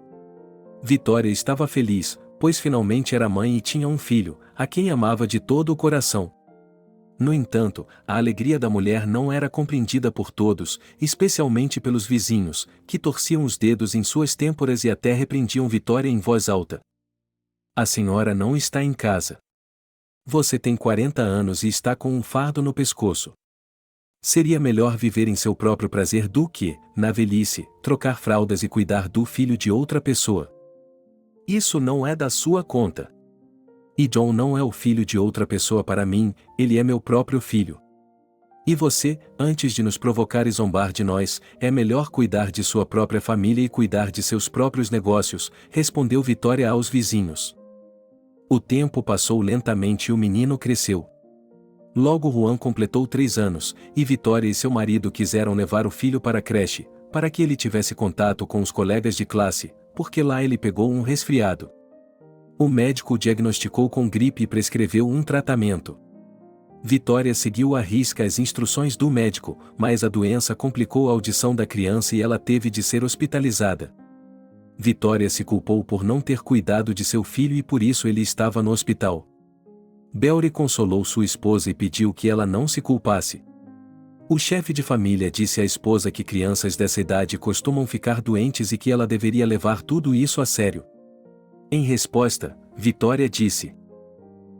Vitória estava feliz, pois finalmente era mãe e tinha um filho, a quem amava de todo o coração. No entanto, a alegria da mulher não era compreendida por todos, especialmente pelos vizinhos, que torciam os dedos em suas têmporas e até repreendiam Vitória em voz alta. "A senhora não está em casa. Você tem 40 anos e está com um fardo no pescoço. Seria melhor viver em seu próprio prazer do que, na velhice, trocar fraldas e cuidar do filho de outra pessoa. Isso não é da sua conta. E John não é o filho de outra pessoa para mim, ele é meu próprio filho. E você, antes de nos provocar e zombar de nós, é melhor cuidar de sua própria família e cuidar de seus próprios negócios", respondeu Vitória aos vizinhos. O tempo passou lentamente e o menino cresceu. Logo Juan completou 3 anos, e Vitória e seu marido quiseram levar o filho para a creche, para que ele tivesse contato com os colegas de classe, porque lá ele pegou um resfriado. O médico o diagnosticou com gripe e prescreveu um tratamento. Vitória seguiu à risca as instruções do médico, mas a doença complicou a audição da criança e ela teve de ser hospitalizada. Vitória se culpou por não ter cuidado de seu filho e por isso ele estava no hospital. Belry consolou sua esposa e pediu que ela não se culpasse. O chefe de família disse à esposa que crianças dessa idade costumam ficar doentes e que ela deveria levar tudo isso a sério. Em resposta, Vitória disse: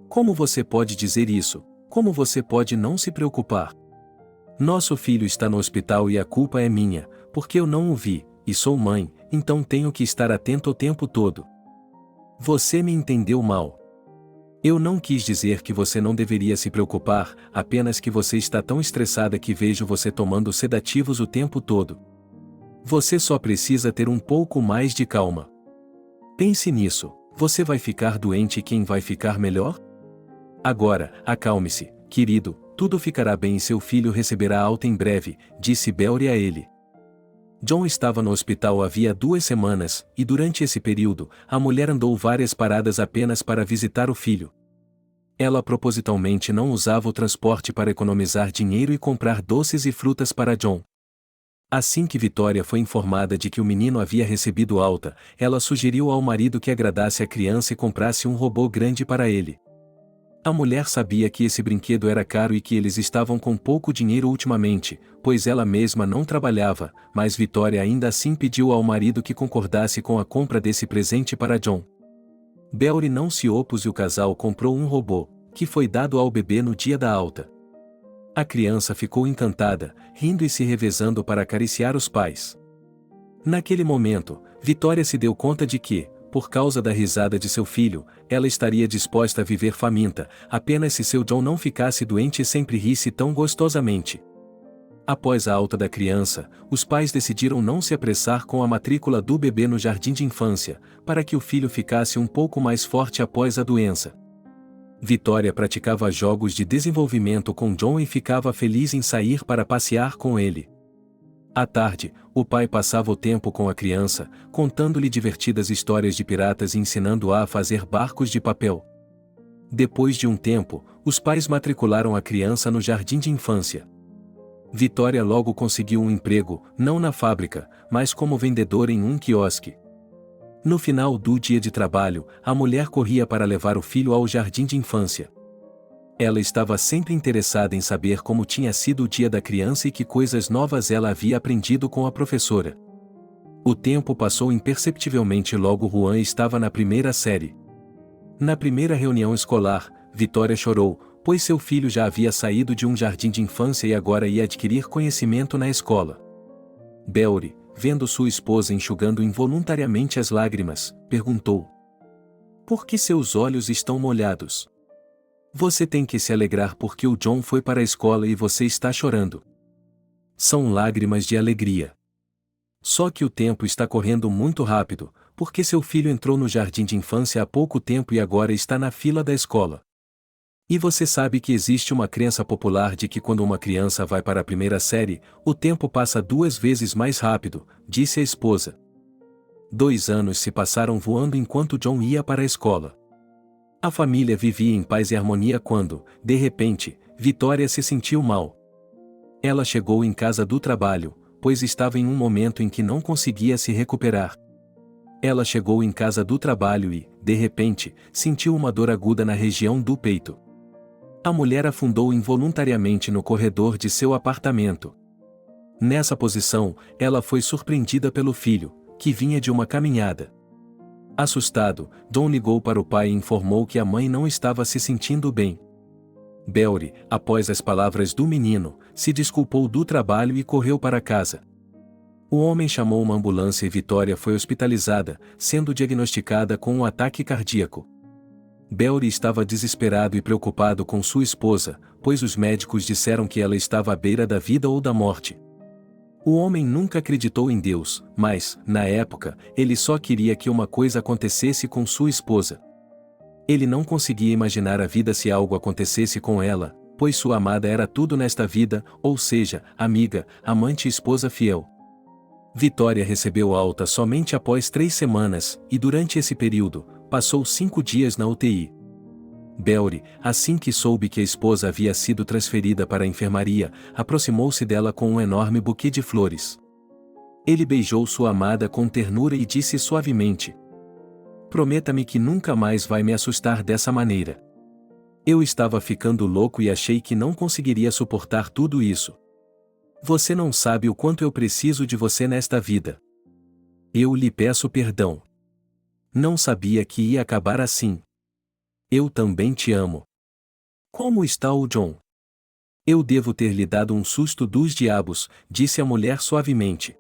"Como você pode dizer isso? Como você pode não se preocupar? Nosso filho está no hospital e a culpa é minha, porque eu não o vi, e sou mãe, então tenho que estar atento o tempo todo. Você me entendeu mal. Eu não quis dizer que você não deveria se preocupar, apenas que você está tão estressada que vejo você tomando sedativos o tempo todo. Você só precisa ter um pouco mais de calma. Pense nisso, você vai ficar doente e quem vai ficar melhor? Agora, acalme-se, querido, tudo ficará bem e seu filho receberá alta em breve", disse Belry a ele. John estava no hospital havia 2 semanas, e durante esse período, a mulher andou várias paradas apenas para visitar o filho. Ela propositalmente não usava o transporte para economizar dinheiro e comprar doces e frutas para John. Assim que Vitória foi informada de que o menino havia recebido alta, ela sugeriu ao marido que agradasse a criança e comprasse um robô grande para ele. A mulher sabia que esse brinquedo era caro e que eles estavam com pouco dinheiro ultimamente, pois ela mesma não trabalhava, mas Vitória ainda assim pediu ao marido que concordasse com a compra desse presente para John. Beori não se opôs e o casal comprou um robô, que foi dado ao bebê no dia da alta. A criança ficou encantada, rindo e se revezando para acariciar os pais. Naquele momento, Vitória se deu conta de que, por causa da risada de seu filho, ela estaria disposta a viver faminta, apenas se seu John não ficasse doente e sempre risse tão gostosamente. Após a alta da criança, os pais decidiram não se apressar com a matrícula do bebê no jardim de infância, para que o filho ficasse um pouco mais forte após a doença. Vitória praticava jogos de desenvolvimento com John e ficava feliz em sair para passear com ele. À tarde, o pai passava o tempo com a criança, contando-lhe divertidas histórias de piratas e ensinando-a a fazer barcos de papel. Depois de um tempo, os pais matricularam a criança no jardim de infância. Vitória logo conseguiu um emprego, não na fábrica, mas como vendedora em um quiosque. No final do dia de trabalho, a mulher corria para levar o filho ao jardim de infância. Ela estava sempre interessada em saber como tinha sido o dia da criança e que coisas novas ela havia aprendido com a professora. O tempo passou imperceptivelmente e logo Juan estava na primeira série. Na primeira reunião escolar, Vitória chorou, pois seu filho já havia saído de um jardim de infância e agora ia adquirir conhecimento na escola. Beori, vendo sua esposa enxugando involuntariamente as lágrimas, perguntou: "Por que seus olhos estão molhados? Você tem que se alegrar porque o John foi para a escola e você está chorando." São lágrimas de alegria. Só que o tempo está correndo muito rápido, porque seu filho entrou no jardim de infância há pouco tempo e agora está na fila da escola. E você sabe que existe uma crença popular de que quando uma criança vai para a primeira série, o tempo passa 2 vezes mais rápido, disse a esposa. 2 anos se passaram voando enquanto John ia para a escola. A família vivia em paz e harmonia quando, de repente, Vitória se sentiu mal. Ela chegou em casa do trabalho, pois estava em um momento em que não conseguia se recuperar. Ela chegou em casa do trabalho e, de repente, sentiu uma dor aguda na região do peito. A mulher afundou involuntariamente no corredor de seu apartamento. Nessa posição, ela foi surpreendida pelo filho, que vinha de uma caminhada. Assustado, John ligou para o pai e informou que a mãe não estava se sentindo bem. Beori, após as palavras do menino, se desculpou do trabalho e correu para casa. O homem chamou uma ambulância e Vitória foi hospitalizada, sendo diagnosticada com um ataque cardíaco. Beori estava desesperado e preocupado com sua esposa, pois os médicos disseram que ela estava à beira da vida ou da morte. O homem nunca acreditou em Deus, mas, na época, ele só queria que uma coisa acontecesse com sua esposa. Ele não conseguia imaginar a vida se algo acontecesse com ela, pois sua amada era tudo nesta vida, ou seja, amiga, amante e esposa fiel. Vitória recebeu alta somente após 3 semanas, e durante esse período, passou 5 dias na UTI. Beori, assim que soube que a esposa havia sido transferida para a enfermaria, aproximou-se dela com um enorme buquê de flores. Ele beijou sua amada com ternura e disse suavemente: "Prometa-me que nunca mais vai me assustar dessa maneira. Eu estava ficando louco e achei que não conseguiria suportar tudo isso. Você não sabe o quanto eu preciso de você nesta vida. Eu lhe peço perdão. Não sabia que ia acabar assim. Eu também te amo. Como está o John?" "Eu devo ter lhe dado um susto dos diabos", disse a mulher suavemente.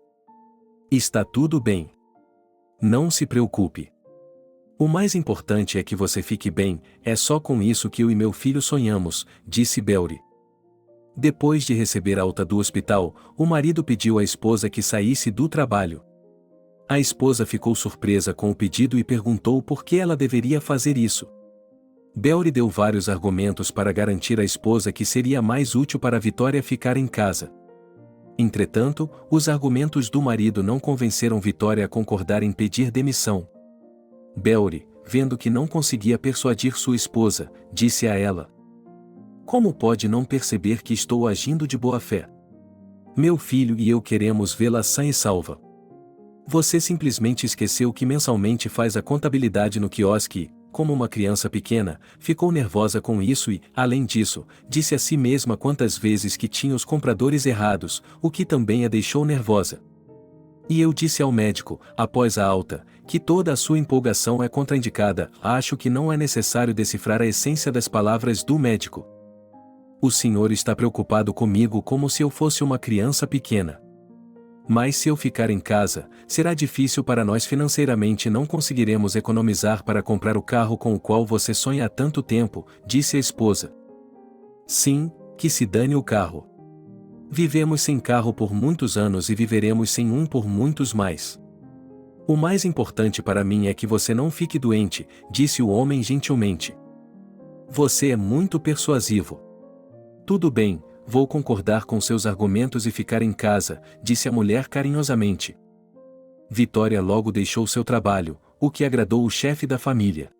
"Está tudo bem. Não se preocupe. O mais importante é que você fique bem, é só com isso que eu e meu filho sonhamos", disse Beori. Depois de receber alta do hospital, o marido pediu à esposa que saísse do trabalho. A esposa ficou surpresa com o pedido e perguntou por que ela deveria fazer isso. Beori deu vários argumentos para garantir à esposa que seria mais útil para Vitória ficar em casa. Entretanto, os argumentos do marido não convenceram Vitória a concordar em pedir demissão. Beori, vendo que não conseguia persuadir sua esposa, disse a ela: "Como pode não perceber que estou agindo de boa fé? Meu filho e eu queremos vê-la sã e salva. Você simplesmente esqueceu que mensalmente faz a contabilidade no quiosque e, como uma criança pequena, ficou nervosa com isso e, além disso, disse a si mesma quantas vezes que tinha os compradores errados, o que também a deixou nervosa. E eu disse ao médico, após a alta, que toda a sua empolgação é contraindicada. Acho que não é necessário decifrar a essência das palavras do médico. O senhor está preocupado comigo como se eu fosse uma criança pequena. Mas se eu ficar em casa, será difícil para nós financeiramente e não conseguiremos economizar para comprar o carro com o qual você sonha há tanto tempo, disse a esposa. Sim, que se dane o carro. Vivemos sem carro por muitos anos e viveremos sem um por muitos mais. O mais importante para mim é que você não fique doente, disse o homem gentilmente. Você é muito persuasivo. Tudo bem, vou concordar com seus argumentos e ficar em casa, disse a mulher carinhosamente. Vitória logo deixou seu trabalho, o que agradou o chefe da família.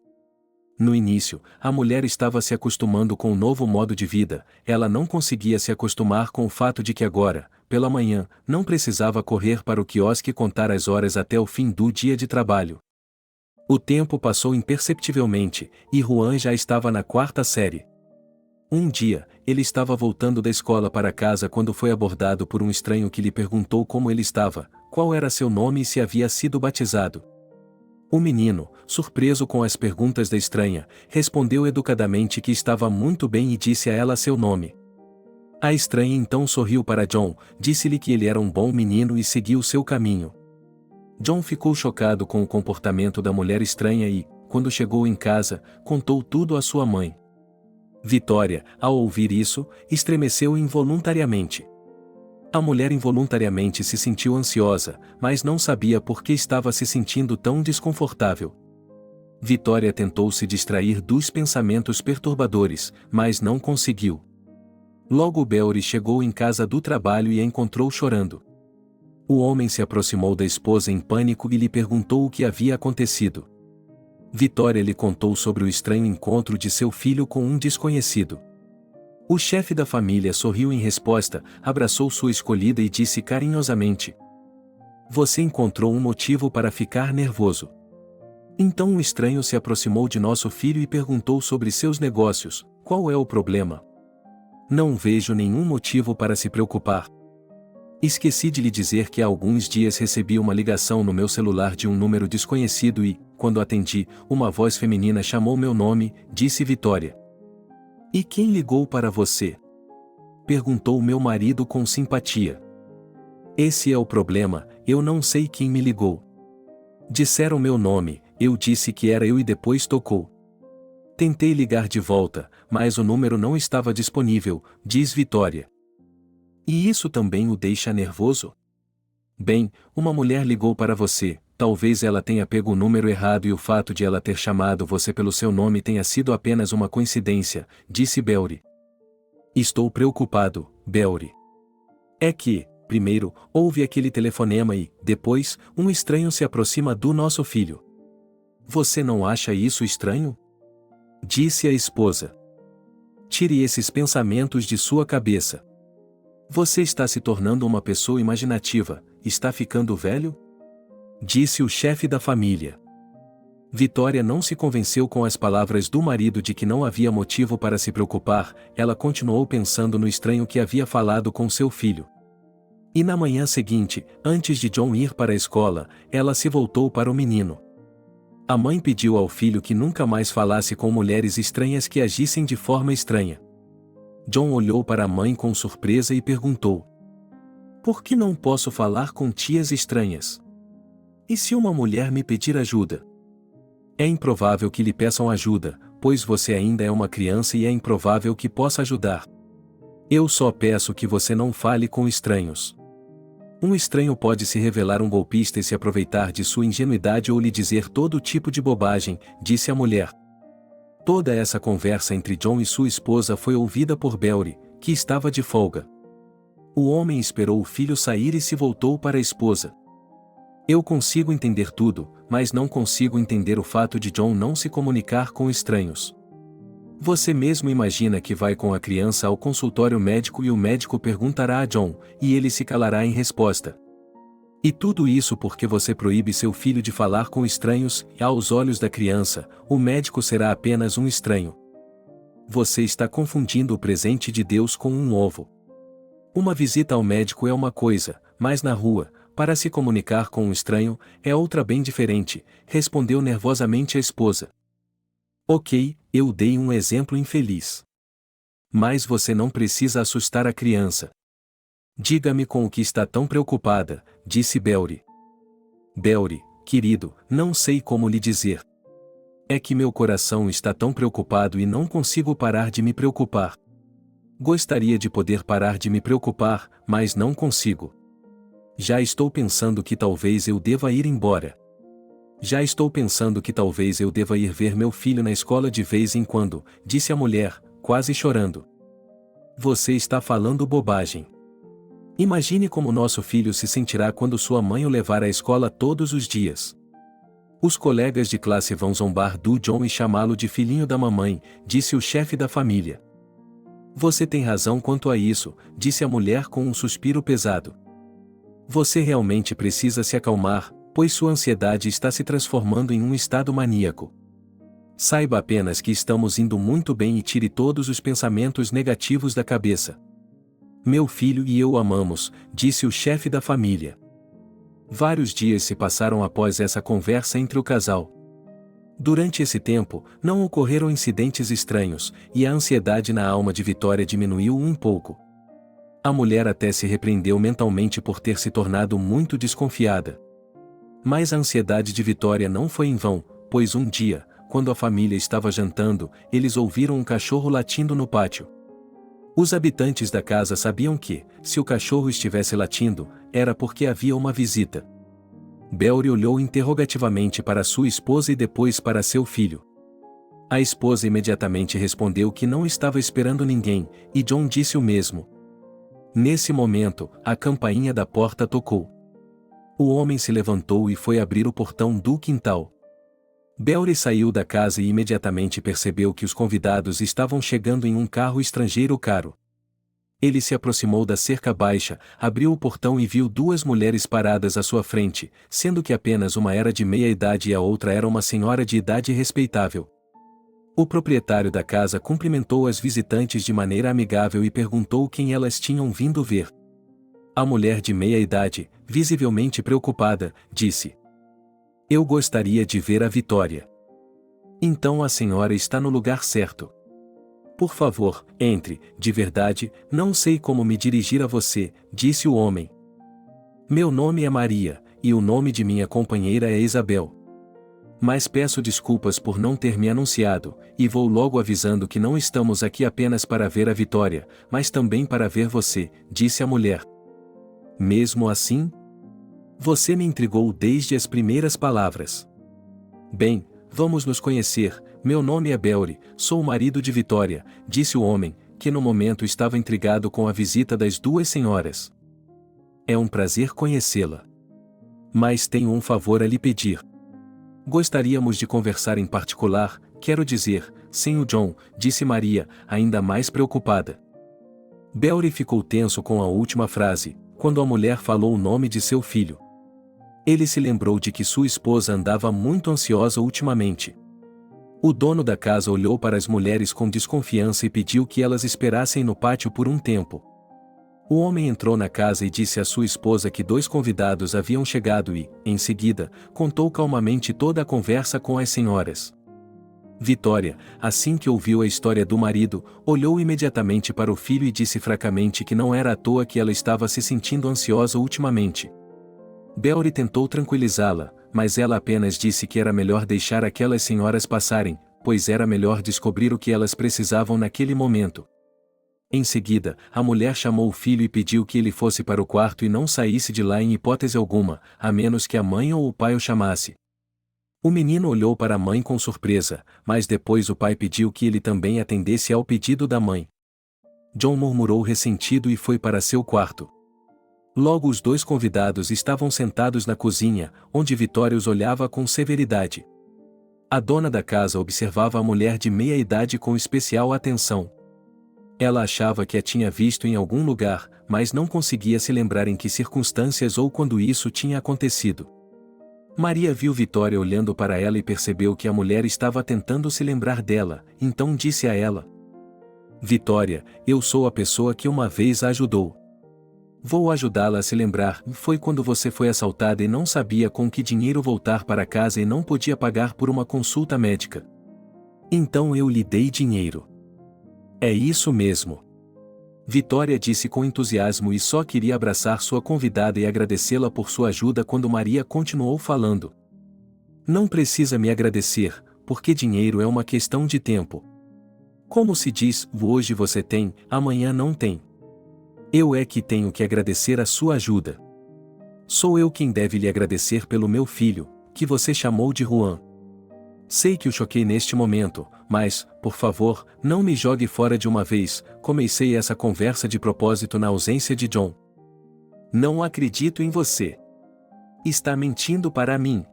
No início, a mulher estava se acostumando com o novo modo de vida, ela não conseguia se acostumar com o fato de que agora, pela manhã, não precisava correr para o quiosque e contar as horas até o fim do dia de trabalho. O tempo passou imperceptivelmente, e Juan já estava na 4ª série. Um dia, ele estava voltando da escola para casa quando foi abordado por um estranho que lhe perguntou como ele estava, qual era seu nome e se havia sido batizado. O menino, surpreso com as perguntas da estranha, respondeu educadamente que estava muito bem e disse a ela seu nome. A estranha então sorriu para John, disse-lhe que ele era um bom menino e seguiu seu caminho. John ficou chocado com o comportamento da mulher estranha e, quando chegou em casa, contou tudo à sua mãe. Vitória, ao ouvir isso, estremeceu involuntariamente. A mulher involuntariamente se sentiu ansiosa, mas não sabia por que estava se sentindo tão desconfortável. Vitória tentou se distrair dos pensamentos perturbadores, mas não conseguiu. Logo Belry chegou em casa do trabalho e a encontrou chorando. O homem se aproximou da esposa em pânico e lhe perguntou o que havia acontecido. Vitória lhe contou sobre o estranho encontro de seu filho com um desconhecido. O chefe da família sorriu em resposta, abraçou sua escolhida e disse carinhosamente: Você encontrou um motivo para ficar nervoso. Então um estranho se aproximou de nosso filho e perguntou sobre seus negócios. Qual é o problema? Não vejo nenhum motivo para se preocupar. Esqueci de lhe dizer que há alguns dias recebi uma ligação no meu celular de um número desconhecido e, quando atendi, uma voz feminina chamou meu nome, disse Vitória. E quem ligou para você? Perguntou meu marido com simpatia. Esse é o problema, eu não sei quem me ligou. Disseram meu nome, eu disse que era eu e depois tocou. Tentei ligar de volta, mas o número não estava disponível, diz Vitória. E isso também o deixa nervoso? Bem, uma mulher ligou para você, talvez ela tenha pego o número errado e o fato de ela ter chamado você pelo seu nome tenha sido apenas uma coincidência, disse Belry. Estou preocupado, Belry. É que, primeiro, houve aquele telefonema e, depois, um estranho se aproxima do nosso filho. Você não acha isso estranho? Disse a esposa. Tire esses pensamentos de sua cabeça. Você está se tornando uma pessoa imaginativa, está ficando velho? Disse o chefe da família. Vitória não se convenceu com as palavras do marido de que não havia motivo para se preocupar, ela continuou pensando no estranho que havia falado com seu filho. E na manhã seguinte, antes de John ir para a escola, ela se voltou para o menino. A mãe pediu ao filho que nunca mais falasse com mulheres estranhas que agissem de forma estranha. John olhou para a mãe com surpresa e perguntou: Por que não posso falar com tias estranhas? E se uma mulher me pedir ajuda? É improvável que lhe peçam ajuda, pois você ainda é uma criança e é improvável que possa ajudar. Eu só peço que você não fale com estranhos. Um estranho pode se revelar um golpista e se aproveitar de sua ingenuidade ou lhe dizer todo tipo de bobagem, disse a mulher. Toda essa conversa entre John e sua esposa foi ouvida por Belry, que estava de folga. O homem esperou o filho sair e se voltou para a esposa. Eu consigo entender tudo, mas não consigo entender o fato de John não se comunicar com estranhos. Você mesmo imagina que vai com a criança ao consultório médico e o médico perguntará a John, e ele se calará em resposta. E tudo isso porque você proíbe seu filho de falar com estranhos, e aos olhos da criança, o médico será apenas um estranho. Você está confundindo o presente de Deus com um ovo. Uma visita ao médico é uma coisa, mas na rua, para se comunicar com um estranho, é outra bem diferente, respondeu nervosamente a esposa. Ok, eu dei um exemplo infeliz. Mas você não precisa assustar a criança. Diga-me com o que está tão preocupada, disse Belry. Belry, querido, não sei como lhe dizer. É que meu coração está tão preocupado e não consigo parar de me preocupar. Gostaria de poder parar de me preocupar, mas não consigo. Já estou pensando que talvez eu deva ir embora. Já estou pensando que talvez eu deva ir ver meu filho na escola de vez em quando, disse a mulher, quase chorando. Você está falando bobagem. Imagine como nosso filho se sentirá quando sua mãe o levar à escola todos os dias. Os colegas de classe vão zombar do John e chamá-lo de filhinho da mamãe, disse o chefe da família. Você tem razão quanto a isso, disse a mulher com um suspiro pesado. Você realmente precisa se acalmar, pois sua ansiedade está se transformando em um estado maníaco. Saiba apenas que estamos indo muito bem e tire todos os pensamentos negativos da cabeça. Meu filho e eu o amamos, disse o chefe da família. Vários dias se passaram após essa conversa entre o casal. Durante esse tempo, não ocorreram incidentes estranhos, e a ansiedade na alma de Vitória diminuiu um pouco. A mulher até se repreendeu mentalmente por ter se tornado muito desconfiada. Mas a ansiedade de Vitória não foi em vão, pois um dia, quando a família estava jantando, eles ouviram um cachorro latindo no pátio. Os habitantes da casa sabiam que, se o cachorro estivesse latindo, era porque havia uma visita. Belry olhou interrogativamente para sua esposa e depois para seu filho. A esposa imediatamente respondeu que não estava esperando ninguém, e John disse o mesmo. Nesse momento, a campainha da porta tocou. O homem se levantou e foi abrir o portão do quintal. Belry saiu da casa e imediatamente percebeu que os convidados estavam chegando em um carro estrangeiro caro. Ele se aproximou da cerca baixa, abriu o portão e viu duas mulheres paradas à sua frente, sendo que apenas uma era de meia-idade e a outra era uma senhora de idade respeitável. O proprietário da casa cumprimentou as visitantes de maneira amigável e perguntou quem elas tinham vindo ver. A mulher de meia-idade, visivelmente preocupada, disse: Eu gostaria de ver a Vitória. Então a senhora está no lugar certo. Por favor, entre, de verdade, não sei como me dirigir a você, disse o homem. Meu nome é Maria, e o nome de minha companheira é Isabel. Mas peço desculpas por não ter me anunciado, e vou logo avisando que não estamos aqui apenas para ver a Vitória, mas também para ver você, disse a mulher. Mesmo assim? Você me intrigou desde as primeiras palavras. Bem, vamos nos conhecer, meu nome é Belry, sou o marido de Vitória, disse o homem, que no momento estava intrigado com a visita das duas senhoras. É um prazer conhecê-la. Mas tenho um favor a lhe pedir. Gostaríamos de conversar em particular, quero dizer, sem o John, disse Maria, ainda mais preocupada. Belry ficou tenso com a última frase, quando a mulher falou o nome de seu filho. Ele se lembrou de que sua esposa andava muito ansiosa ultimamente. O dono da casa olhou para as mulheres com desconfiança e pediu que elas esperassem no pátio por um tempo. O homem entrou na casa e disse à sua esposa que dois convidados haviam chegado e, em seguida, contou calmamente toda a conversa com as senhoras. Vitória, assim que ouviu a história do marido, olhou imediatamente para o filho e disse fracamente que não era à toa que ela estava se sentindo ansiosa ultimamente. Belry tentou tranquilizá-la, mas ela apenas disse que era melhor deixar aquelas senhoras passarem, pois era melhor descobrir o que elas precisavam naquele momento. Em seguida, a mulher chamou o filho e pediu que ele fosse para o quarto e não saísse de lá em hipótese alguma, a menos que a mãe ou o pai o chamasse. O menino olhou para a mãe com surpresa, mas depois o pai pediu que ele também atendesse ao pedido da mãe. John murmurou ressentido e foi para seu quarto. Logo os dois convidados estavam sentados na cozinha, onde Vitória os olhava com severidade. A dona da casa observava a mulher de meia idade com especial atenção. Ela achava que a tinha visto em algum lugar, mas não conseguia se lembrar em que circunstâncias ou quando isso tinha acontecido. Maria viu Vitória olhando para ela e percebeu que a mulher estava tentando se lembrar dela, então disse a ela: Vitória, eu sou a pessoa que uma vez a ajudou. Vou ajudá-la a se lembrar. Foi quando você foi assaltada e não sabia com que dinheiro voltar para casa e não podia pagar por uma consulta médica. Então eu lhe dei dinheiro. É isso mesmo. Vitória disse com entusiasmo e só queria abraçar sua convidada e agradecê-la por sua ajuda quando Maria continuou falando. Não precisa me agradecer, porque dinheiro é uma questão de tempo. Como se diz, hoje você tem, amanhã não tem. Eu é que tenho que agradecer a sua ajuda. Sou eu quem deve lhe agradecer pelo meu filho, que você chamou de Juan. Sei que o choquei neste momento, mas, por favor, não me jogue fora de uma vez. Comecei essa conversa de propósito na ausência de John. Não acredito em você. Está mentindo para mim.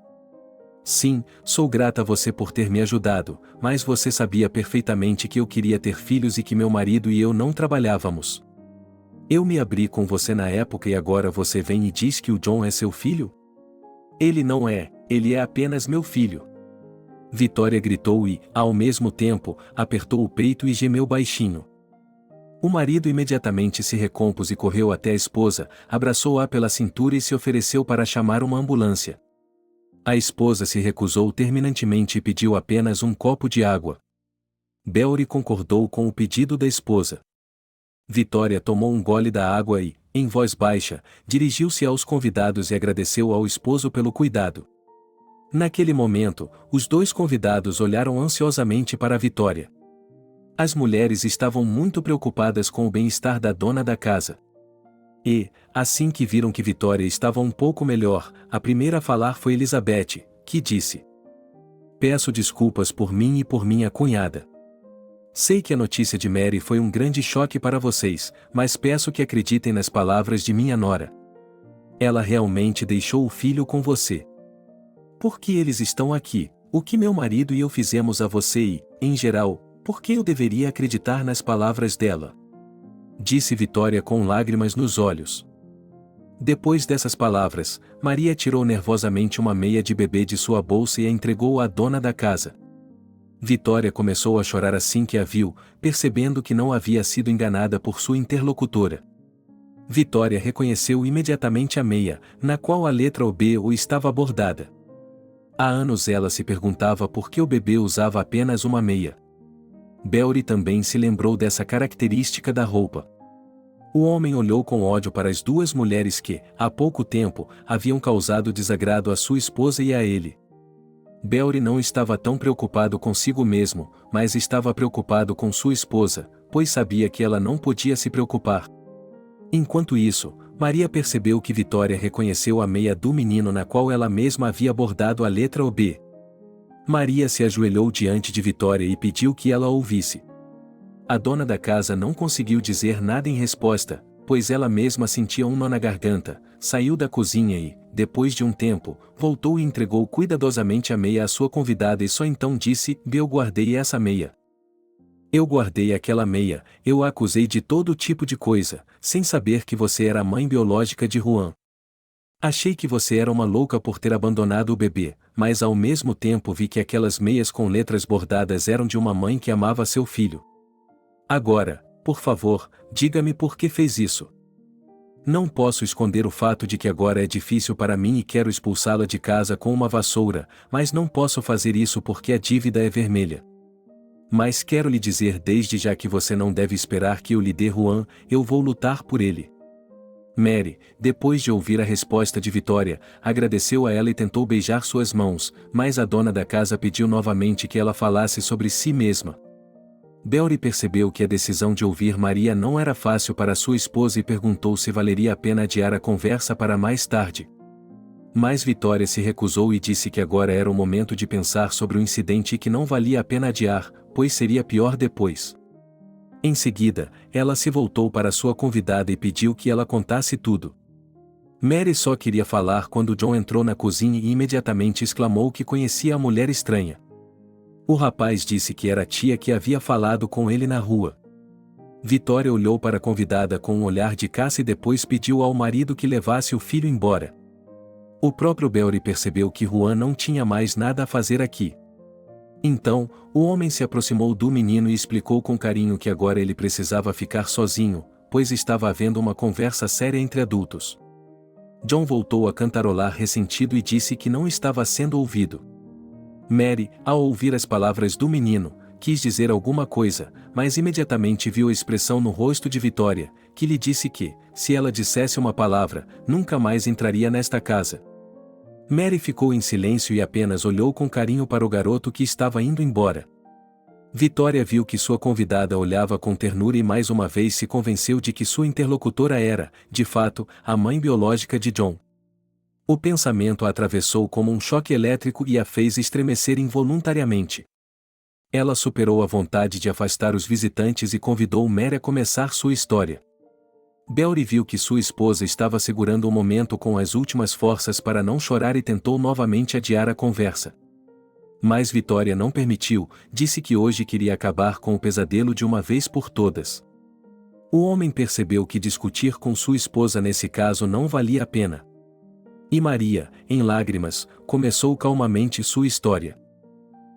Sim, sou grata a você por ter me ajudado, mas você sabia perfeitamente que eu queria ter filhos e que meu marido e eu não trabalhávamos. Eu me abri com você na época e agora você vem e diz que o John é seu filho? Ele não é, ele é apenas meu filho. Vitória gritou e, ao mesmo tempo, apertou o peito e gemeu baixinho. O marido imediatamente se recompôs e correu até a esposa, abraçou-a pela cintura e se ofereceu para chamar uma ambulância. A esposa se recusou terminantemente e pediu apenas um copo de água. Beori concordou com o pedido da esposa. Vitória tomou um gole da água e, em voz baixa, dirigiu-se aos convidados e agradeceu ao esposo pelo cuidado. Naquele momento, os dois convidados olharam ansiosamente para Vitória. As mulheres estavam muito preocupadas com o bem-estar da dona da casa. E, assim que viram que Vitória estava um pouco melhor, a primeira a falar foi Elizabeth, que disse: Peço desculpas por mim e por minha cunhada. Sei que a notícia de Mary foi um grande choque para vocês, mas peço que acreditem nas palavras de minha nora. Ela realmente deixou o filho com você. Por que eles estão aqui? O que meu marido e eu fizemos a você e, em geral, por que eu deveria acreditar nas palavras dela? Disse Vitória com lágrimas nos olhos. Depois dessas palavras, Maria tirou nervosamente uma meia de bebê de sua bolsa e a entregou à dona da casa. Vitória começou a chorar assim que a viu, percebendo que não havia sido enganada por sua interlocutora. Vitória reconheceu imediatamente a meia, na qual a letra O estava bordada. Há anos ela se perguntava por que o bebê usava apenas uma meia. Beori também se lembrou dessa característica da roupa. O homem olhou com ódio para as duas mulheres que, há pouco tempo, haviam causado desagrado à sua esposa e a ele. Beori não estava tão preocupado consigo mesmo, mas estava preocupado com sua esposa, pois sabia que ela não podia se preocupar. Enquanto isso, Maria percebeu que Vitória reconheceu a meia do menino na qual ela mesma havia bordado a letra O. Maria se ajoelhou diante de Vitória e pediu que ela ouvisse. A dona da casa não conseguiu dizer nada em resposta, pois ela mesma sentia um nó na garganta, saiu da cozinha e, depois de um tempo, voltou e entregou cuidadosamente a meia à sua convidada e só então disse: Eu guardei essa meia. Eu guardei aquela meia, eu a acusei de todo tipo de coisa, sem saber que você era a mãe biológica de Juan. Achei que você era uma louca por ter abandonado o bebê, mas ao mesmo tempo vi que aquelas meias com letras bordadas eram de uma mãe que amava seu filho. Agora, por favor, diga-me por que fez isso. Não posso esconder o fato de que agora é difícil para mim e quero expulsá-la de casa com uma vassoura, mas não posso fazer isso porque a dívida é vermelha. Mas quero lhe dizer desde já que você não deve esperar que eu lhe dê Juan, eu vou lutar por ele. Mary, depois de ouvir a resposta de Vitória, agradeceu a ela e tentou beijar suas mãos, mas a dona da casa pediu novamente que ela falasse sobre si mesma. Beori percebeu que a decisão de ouvir Maria não era fácil para sua esposa e perguntou se valeria a pena adiar a conversa para mais tarde. Mas Vitória se recusou e disse que agora era o momento de pensar sobre o incidente e que não valia a pena adiar, pois seria pior depois. Em seguida, ela se voltou para sua convidada e pediu que ela contasse tudo. Mary só queria falar quando John entrou na cozinha e imediatamente exclamou que conhecia a mulher estranha. O rapaz disse que era a tia que havia falado com ele na rua. Vitória olhou para a convidada com um olhar de caça e depois pediu ao marido que levasse o filho embora. O próprio Belry percebeu que Juan não tinha mais nada a fazer aqui. Então, o homem se aproximou do menino e explicou com carinho que agora ele precisava ficar sozinho, pois estava havendo uma conversa séria entre adultos. John voltou a cantarolar ressentido e disse que não estava sendo ouvido. Mary, ao ouvir as palavras do menino, quis dizer alguma coisa, mas imediatamente viu a expressão no rosto de Vitória, que lhe disse que, se ela dissesse uma palavra, nunca mais entraria nesta casa. Mary ficou em silêncio e apenas olhou com carinho para o garoto que estava indo embora. Vitória viu que sua convidada olhava com ternura e mais uma vez se convenceu de que sua interlocutora era, de fato, a mãe biológica de John. O pensamento a atravessou como um choque elétrico e a fez estremecer involuntariamente. Ela superou a vontade de afastar os visitantes e convidou Mary a começar sua história. Belry viu que sua esposa estava segurando o momento com as últimas forças para não chorar e tentou novamente adiar a conversa. Mas Vitória não permitiu, disse que hoje queria acabar com o pesadelo de uma vez por todas. O homem percebeu que discutir com sua esposa nesse caso não valia a pena. E Maria, em lágrimas, começou calmamente sua história.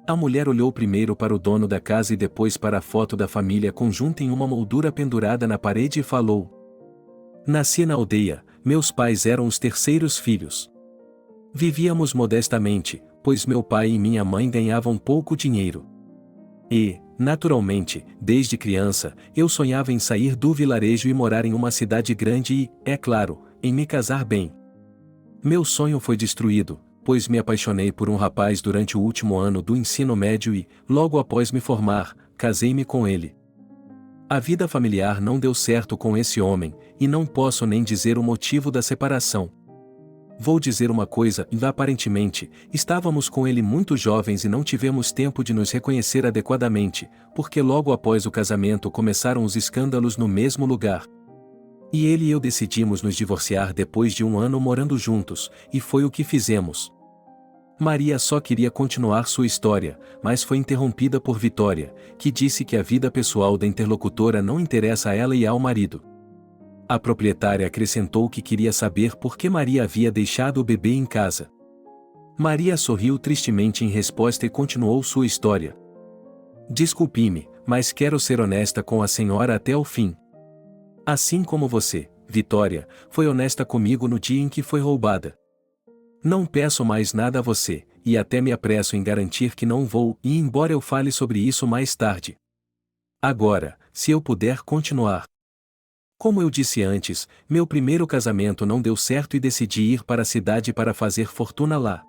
A mulher olhou primeiro para o dono da casa e depois para a foto da família conjunta em uma moldura pendurada na parede e falou: "Nasci na aldeia, meus pais eram os terceiros filhos. Vivíamos modestamente, pois meu pai e minha mãe ganhavam pouco dinheiro. E, naturalmente, desde criança, eu sonhava em sair do vilarejo e morar em uma cidade grande e, é claro, em me casar bem. Meu sonho foi destruído, pois me apaixonei por um rapaz durante o último ano do ensino médio e, logo após me formar, casei-me com ele. A vida familiar não deu certo com esse homem, e não posso nem dizer o motivo da separação. Vou dizer uma coisa, aparentemente, estávamos com ele muito jovens e não tivemos tempo de nos reconhecer adequadamente, porque logo após o casamento começaram os escândalos no mesmo lugar. E ele e eu decidimos nos divorciar depois de um ano morando juntos, e foi o que fizemos." Maria só queria continuar sua história, mas foi interrompida por Vitória, que disse que a vida pessoal da interlocutora não interessa a ela e ao marido. A proprietária acrescentou que queria saber por que Maria havia deixado o bebê em casa. Maria sorriu tristemente em resposta e continuou sua história. "Desculpe-me, mas quero ser honesta com a senhora até o fim. Assim como você, Vitória, foi honesta comigo no dia em que foi roubada. Não peço mais nada a você, e até me apresso em garantir que não vou, e embora eu fale sobre isso mais tarde. Agora, se eu puder continuar. Como eu disse antes, meu primeiro casamento não deu certo e decidi ir para a cidade para fazer fortuna lá.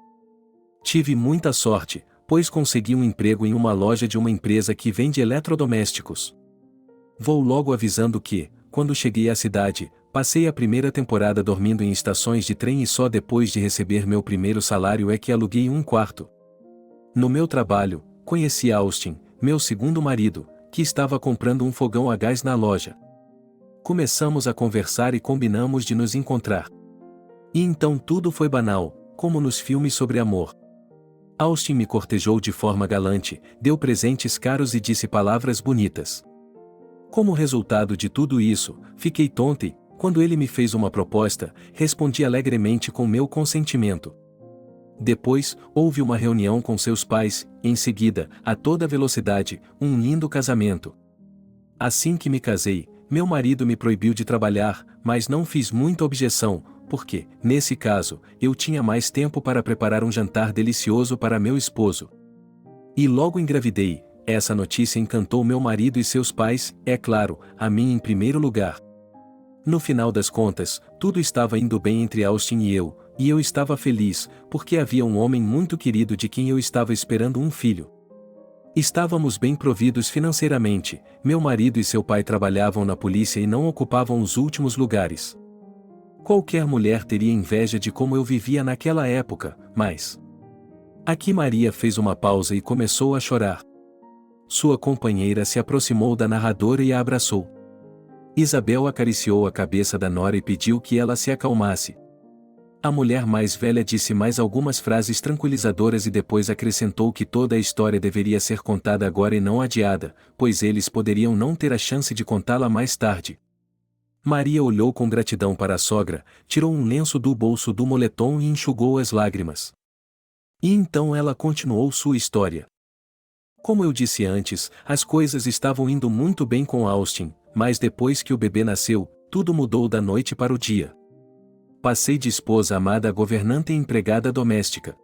Tive muita sorte, pois consegui um emprego em uma loja de uma empresa que vende eletrodomésticos. Vou logo avisando que, quando cheguei à cidade, passei a primeira temporada dormindo em estações de trem e só depois de receber meu primeiro salário é que aluguei um quarto. No meu trabalho, conheci Austin, meu segundo marido, que estava comprando um fogão a gás na loja. Começamos a conversar e combinamos de nos encontrar. E então tudo foi banal, como nos filmes sobre amor. Austin me cortejou de forma galante, deu presentes caros e disse palavras bonitas. Como resultado de tudo isso, fiquei tonta e, quando ele me fez uma proposta, respondi alegremente com meu consentimento. Depois, houve uma reunião com seus pais, em seguida, a toda velocidade, um lindo casamento. Assim que me casei, meu marido me proibiu de trabalhar, mas não fiz muita objeção, porque, nesse caso, eu tinha mais tempo para preparar um jantar delicioso para meu esposo. E logo engravidei. Essa notícia encantou meu marido e seus pais, é claro, a mim em primeiro lugar. No final das contas, tudo estava indo bem entre Austin e eu estava feliz, porque havia um homem muito querido de quem eu estava esperando um filho. Estávamos bem providos financeiramente, meu marido e seu pai trabalhavam na polícia e não ocupavam os últimos lugares. Qualquer mulher teria inveja de como eu vivia naquela época, mas... Aqui Maria fez uma pausa e começou a chorar. Sua companheira se aproximou da narradora e a abraçou. Isabel acariciou a cabeça da nora e pediu que ela se acalmasse. A mulher mais velha disse mais algumas frases tranquilizadoras e depois acrescentou que toda a história deveria ser contada agora e não adiada, pois eles poderiam não ter a chance de contá-la mais tarde. Maria olhou com gratidão para a sogra, tirou um lenço do bolso do moletom e enxugou as lágrimas. E então ela continuou sua história. Como eu disse antes, as coisas estavam indo muito bem com Austin, mas depois que o bebê nasceu, tudo mudou da noite para o dia. Passei de esposa amada a governanta e empregada doméstica.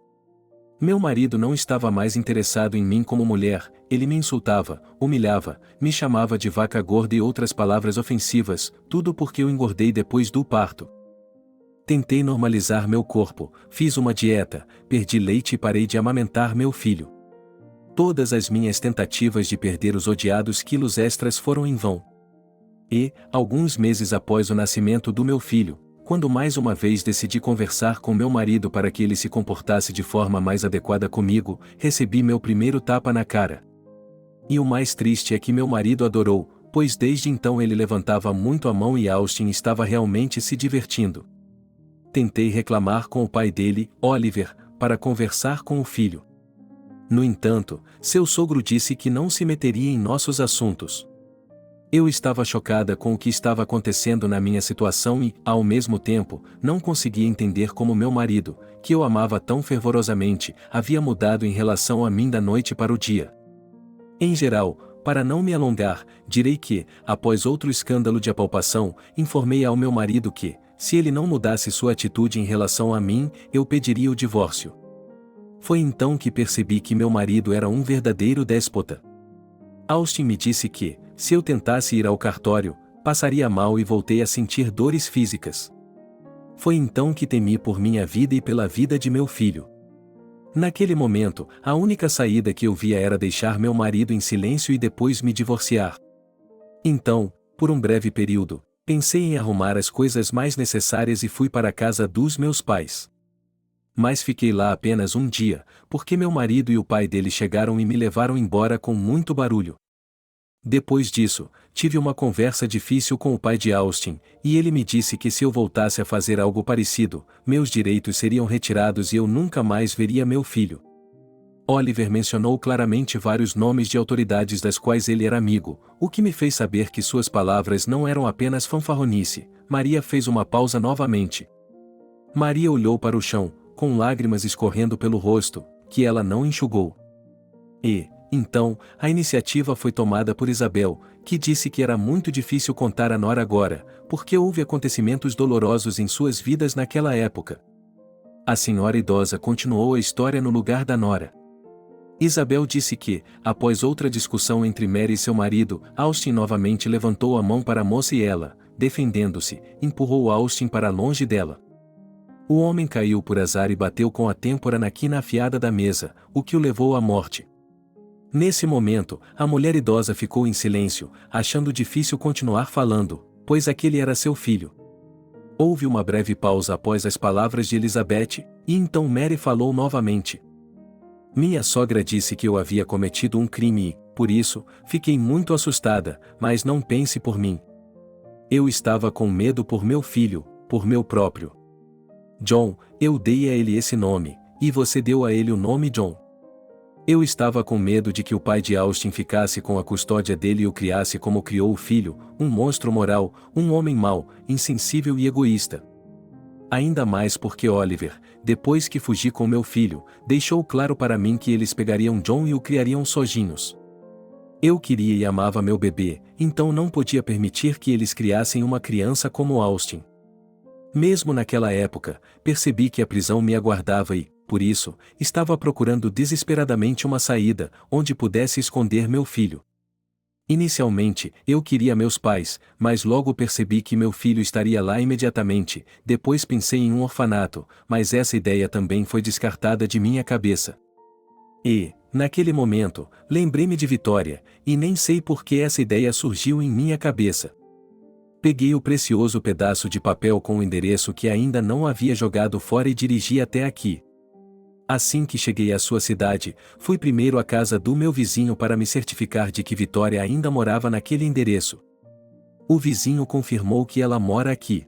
Meu marido não estava mais interessado em mim como mulher, ele me insultava, humilhava, me chamava de vaca gorda e outras palavras ofensivas, tudo porque eu engordei depois do parto. Tentei normalizar meu corpo, fiz uma dieta, perdi leite e parei de amamentar meu filho. Todas as minhas tentativas de perder os odiados quilos extras foram em vão. E, alguns meses após o nascimento do meu filho, quando mais uma vez decidi conversar com meu marido para que ele se comportasse de forma mais adequada comigo, recebi meu primeiro tapa na cara. E o mais triste é que meu marido adorou, pois desde então ele levantava muito a mão e Austin estava realmente se divertindo. Tentei reclamar com o pai dele, Oliver, para conversar com o filho. No entanto, seu sogro disse que não se meteria em nossos assuntos. Eu estava chocada com o que estava acontecendo na minha situação e, ao mesmo tempo, não conseguia entender como meu marido, que eu amava tão fervorosamente, havia mudado em relação a mim da noite para o dia. Em geral, para não me alongar, direi que, após outro escândalo de apalpação, informei ao meu marido que, se ele não mudasse sua atitude em relação a mim, eu pediria o divórcio. Foi então que percebi que meu marido era um verdadeiro déspota. Austin me disse que, se eu tentasse ir ao cartório, passaria mal e voltei a sentir dores físicas. Foi então que temi por minha vida e pela vida de meu filho. Naquele momento, a única saída que eu via era deixar meu marido em silêncio e depois me divorciar. Então, por um breve período, pensei em arrumar as coisas mais necessárias e fui para a casa dos meus pais. Mas fiquei lá apenas um dia, porque meu marido e o pai dele chegaram e me levaram embora com muito barulho. Depois disso, tive uma conversa difícil com o pai de Austin, e ele me disse que se eu voltasse a fazer algo parecido, meus direitos seriam retirados e eu nunca mais veria meu filho. Oliver mencionou claramente vários nomes de autoridades das quais ele era amigo, o que me fez saber que suas palavras não eram apenas fanfarronice. Maria fez uma pausa novamente. Maria olhou para o chão, com lágrimas escorrendo pelo rosto, que ela não enxugou. E, então, a iniciativa foi tomada por Isabel, que disse que era muito difícil contar a Nora agora, porque houve acontecimentos dolorosos em suas vidas naquela época. A senhora idosa continuou a história no lugar da Nora. Isabel disse que, após outra discussão entre Mary e seu marido, Austin novamente levantou a mão para a moça e ela, defendendo-se, empurrou Austin para longe dela. O homem caiu por azar e bateu com a têmpora na quina afiada da mesa, o que o levou à morte. Nesse momento, a mulher idosa ficou em silêncio, achando difícil continuar falando, pois aquele era seu filho. Houve uma breve pausa após as palavras de Elizabeth, e então Mary falou novamente. Minha sogra disse que eu havia cometido um crime e, por isso, fiquei muito assustada, mas não pense por mim. Eu estava com medo por meu filho, por meu próprio. John, eu dei a ele esse nome, e você deu a ele o nome John. Eu estava com medo de que o pai de Austin ficasse com a custódia dele e o criasse como criou o filho, um monstro moral, um homem mau, insensível e egoísta. Ainda mais porque Oliver, depois que fugi com meu filho, deixou claro para mim que eles pegariam John e o criariam sozinhos. Eu queria e amava meu bebê, então não podia permitir que eles criassem uma criança como Austin. Mesmo naquela época, percebi que a prisão me aguardava e, por isso, estava procurando desesperadamente uma saída, onde pudesse esconder meu filho. Inicialmente, eu queria meus pais, mas logo percebi que meu filho estaria lá imediatamente, depois pensei em um orfanato, mas essa ideia também foi descartada de minha cabeça. E, naquele momento, lembrei-me de Vitória, e nem sei por que essa ideia surgiu em minha cabeça. Peguei o precioso pedaço de papel com o endereço que ainda não havia jogado fora e dirigi até aqui. Assim que cheguei à sua cidade, fui primeiro à casa do meu vizinho para me certificar de que Vitória ainda morava naquele endereço. O vizinho confirmou que ela mora aqui.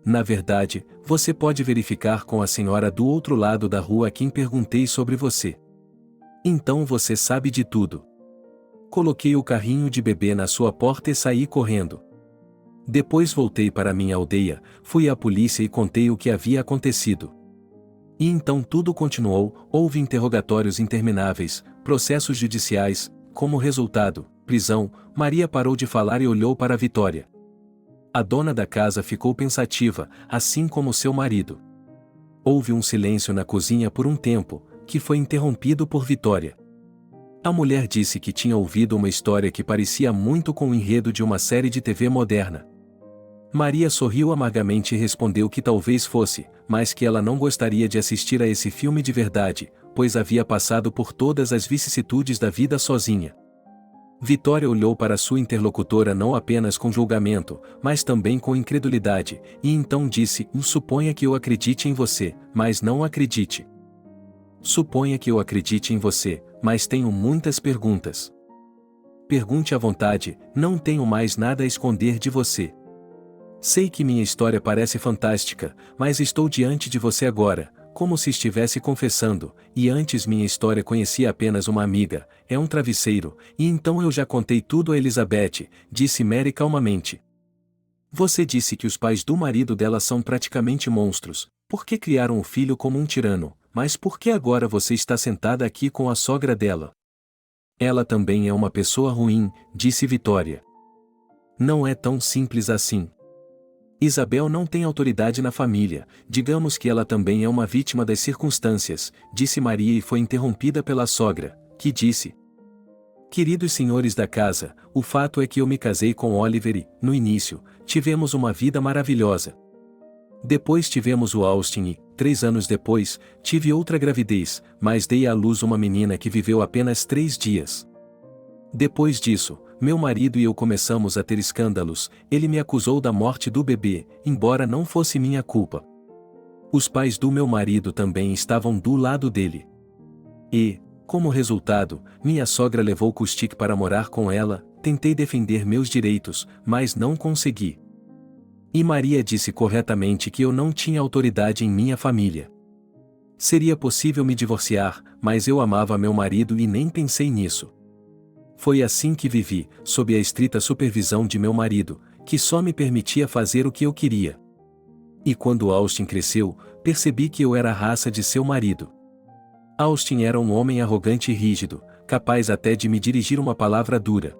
na verdade, você pode verificar com a senhora do outro lado da rua a quem perguntei sobre você. Então você sabe de tudo. Coloquei o carrinho de bebê na sua porta e saí correndo. Depois voltei para minha aldeia, fui à polícia e contei o que havia acontecido. E então tudo continuou, houve interrogatórios intermináveis, processos judiciais, como resultado, prisão. Maria parou de falar e olhou para Vitória. A dona da casa ficou pensativa, assim como seu marido. Houve um silêncio na cozinha por um tempo, que foi interrompido por Vitória. A mulher disse que tinha ouvido uma história que parecia muito com o enredo de uma série de TV moderna. Maria sorriu amargamente e respondeu que talvez fosse, mas que ela não gostaria de assistir a esse filme de verdade, pois havia passado por todas as vicissitudes da vida sozinha. Vitória olhou para sua interlocutora não apenas com julgamento, mas também com incredulidade, e então disse: suponha que eu acredite em você, mas não acredite. Suponha que eu acredite em você, mas tenho muitas perguntas. Pergunte à vontade, não tenho mais nada a esconder de você. Sei que minha história parece fantástica, mas estou diante de você agora, como se estivesse confessando, e antes minha história conhecia apenas uma amiga, é um travesseiro, e então eu já contei tudo a Elizabeth, disse Mary calmamente. Você disse que os pais do marido dela são praticamente monstros, por que criaram o filho como um tirano, mas por que agora você está sentada aqui com a sogra dela? Ela também é uma pessoa ruim, disse Vitória. Não é tão simples assim. Isabel não tem autoridade na família, digamos que ela também é uma vítima das circunstâncias, disse Maria e foi interrompida pela sogra, que disse: Queridos senhores da casa, o fato é que eu me casei com Oliver e, no início, tivemos uma vida maravilhosa. Depois tivemos o Austin e, 3 anos depois, tive outra gravidez, mas dei à luz uma menina que viveu apenas 3 dias. Depois disso, meu marido e eu começamos a ter escândalos, ele me acusou da morte do bebê, embora não fosse minha culpa. Os pais do meu marido também estavam do lado dele. E, como resultado, minha sogra levou Kustik para morar com ela, tentei defender meus direitos, mas não consegui. E Maria disse corretamente que eu não tinha autoridade em minha família. Seria possível me divorciar, mas eu amava meu marido e nem pensei nisso. Foi assim que vivi, sob a estrita supervisão de meu marido, que só me permitia fazer o que eu queria. E quando Austin cresceu, percebi que eu era a raça de seu marido. Austin era um homem arrogante e rígido, capaz até de me dirigir uma palavra dura.